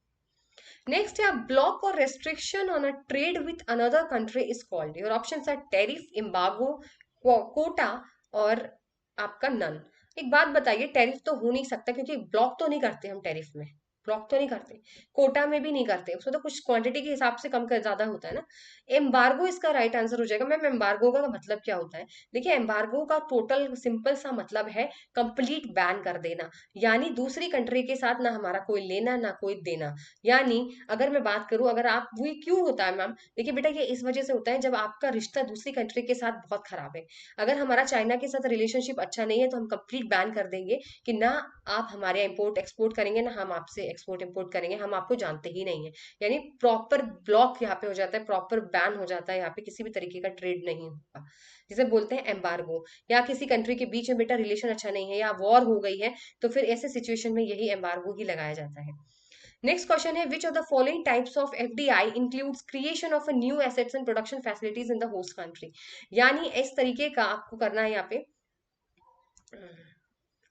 नेक्स्ट है, ब्लॉक और restriction on a trade with another country is called. Your options are tariff, embargo, quota और आपका नन। एक बात बताइए, टेरिफ तो हो नहीं सकता क्योंकि ब्लॉक तो नहीं करते हम टेरिफ में, ब्लॉक तो नहीं करते, कोटा में भी नहीं करते, उसमें तो कुछ क्वांटिटी के हिसाब से कम कर ज्यादा होता है ना। एम्बार्गो इसका राइट आंसर हो जाएगा। मैम एम्बार्गो का मतलब क्या होता है? देखिए एम्बार्गो का टोटल सिंपल सा मतलब है कंप्लीट बैन कर देना, यानी दूसरी कंट्री के साथ ना हमारा कोई लेना ना कोई देना। यानी अगर मैं बात करूं, अगर आप, वो क्यों होता है मैम? देखिए बेटा ये इस वजह से होता है जब आपका रिश्ता दूसरी कंट्री के साथ बहुत खराब है। अगर हमारा चाइना के साथ रिलेशनशिप अच्छा नहीं है तो हम कंप्लीट बैन कर देंगे कि ना आप हमारे इंपोर्ट एक्सपोर्ट करेंगे ना हम आपसे एक्सपोर्ट इंपोर्ट करेंगे, हम आपको जानते ही नहीं है। यानी प्रॉपर ब्लॉक यहाँ पे हो जाता है, प्रॉपर बैन हो जाता है, यहाँ पे किसी भी तरीके का ट्रेड नहीं होगा, जिसे बोलते हैं एम्बार्गो। या किसी कंट्री के बीच में बेटा रिलेशन अच्छा नहीं है या वॉर हो गई है तो फिर ऐसे सिचुएशन में यही एम्बार्गो ही लगाया जाता है। नेक्स्ट क्वेश्चन है, which of the following types of FDI includes creation of a new assets and production facilities in the host country? यानी इस तरीके का आपको करना है यहाँ पे,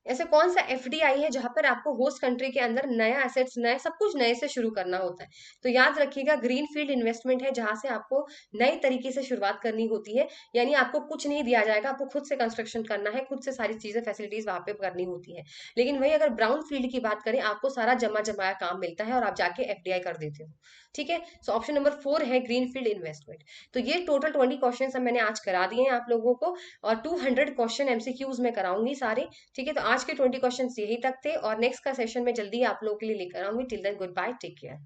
ऐसे कौन सा एफडीआई है जहां पर आपको होस्ट कंट्री के अंदर नया एसेट्स, नया सब कुछ नए से शुरू करना होता है? तो याद रखिएगा ग्रीन फील्ड इन्वेस्टमेंट है जहां से आपको नए तरीके से शुरुआत करनी होती है। यानी आपको कुछ नहीं दिया जाएगा, आपको खुद से कंस्ट्रक्शन करना है, खुद से सारी चीजें फैसिलिटीज वहां पे करनी होती है। लेकिन वही अगर ब्राउन फील्ड की बात करें, आपको सारा जमा जमाया काम मिलता है और आप जाके एफडीआई कर देते हो। ठीक है, सो ऑप्शन नंबर 4 है ग्रीन फील्ड इन्वेस्टमेंट। तो ये टोटल 20 क्वेश्चन मैंने आज करा दिए हैं आप लोगों को, और 200 क्वेश्चन एमसीक्यूज में कराऊंगी सारे। ठीक है, तो आज के 20 क्वेश्चन यही तक थे और नेक्स्ट का सेशन में जल्दी आप लोगों के लिए लेकर आऊंगी। Till then goodbye, take care.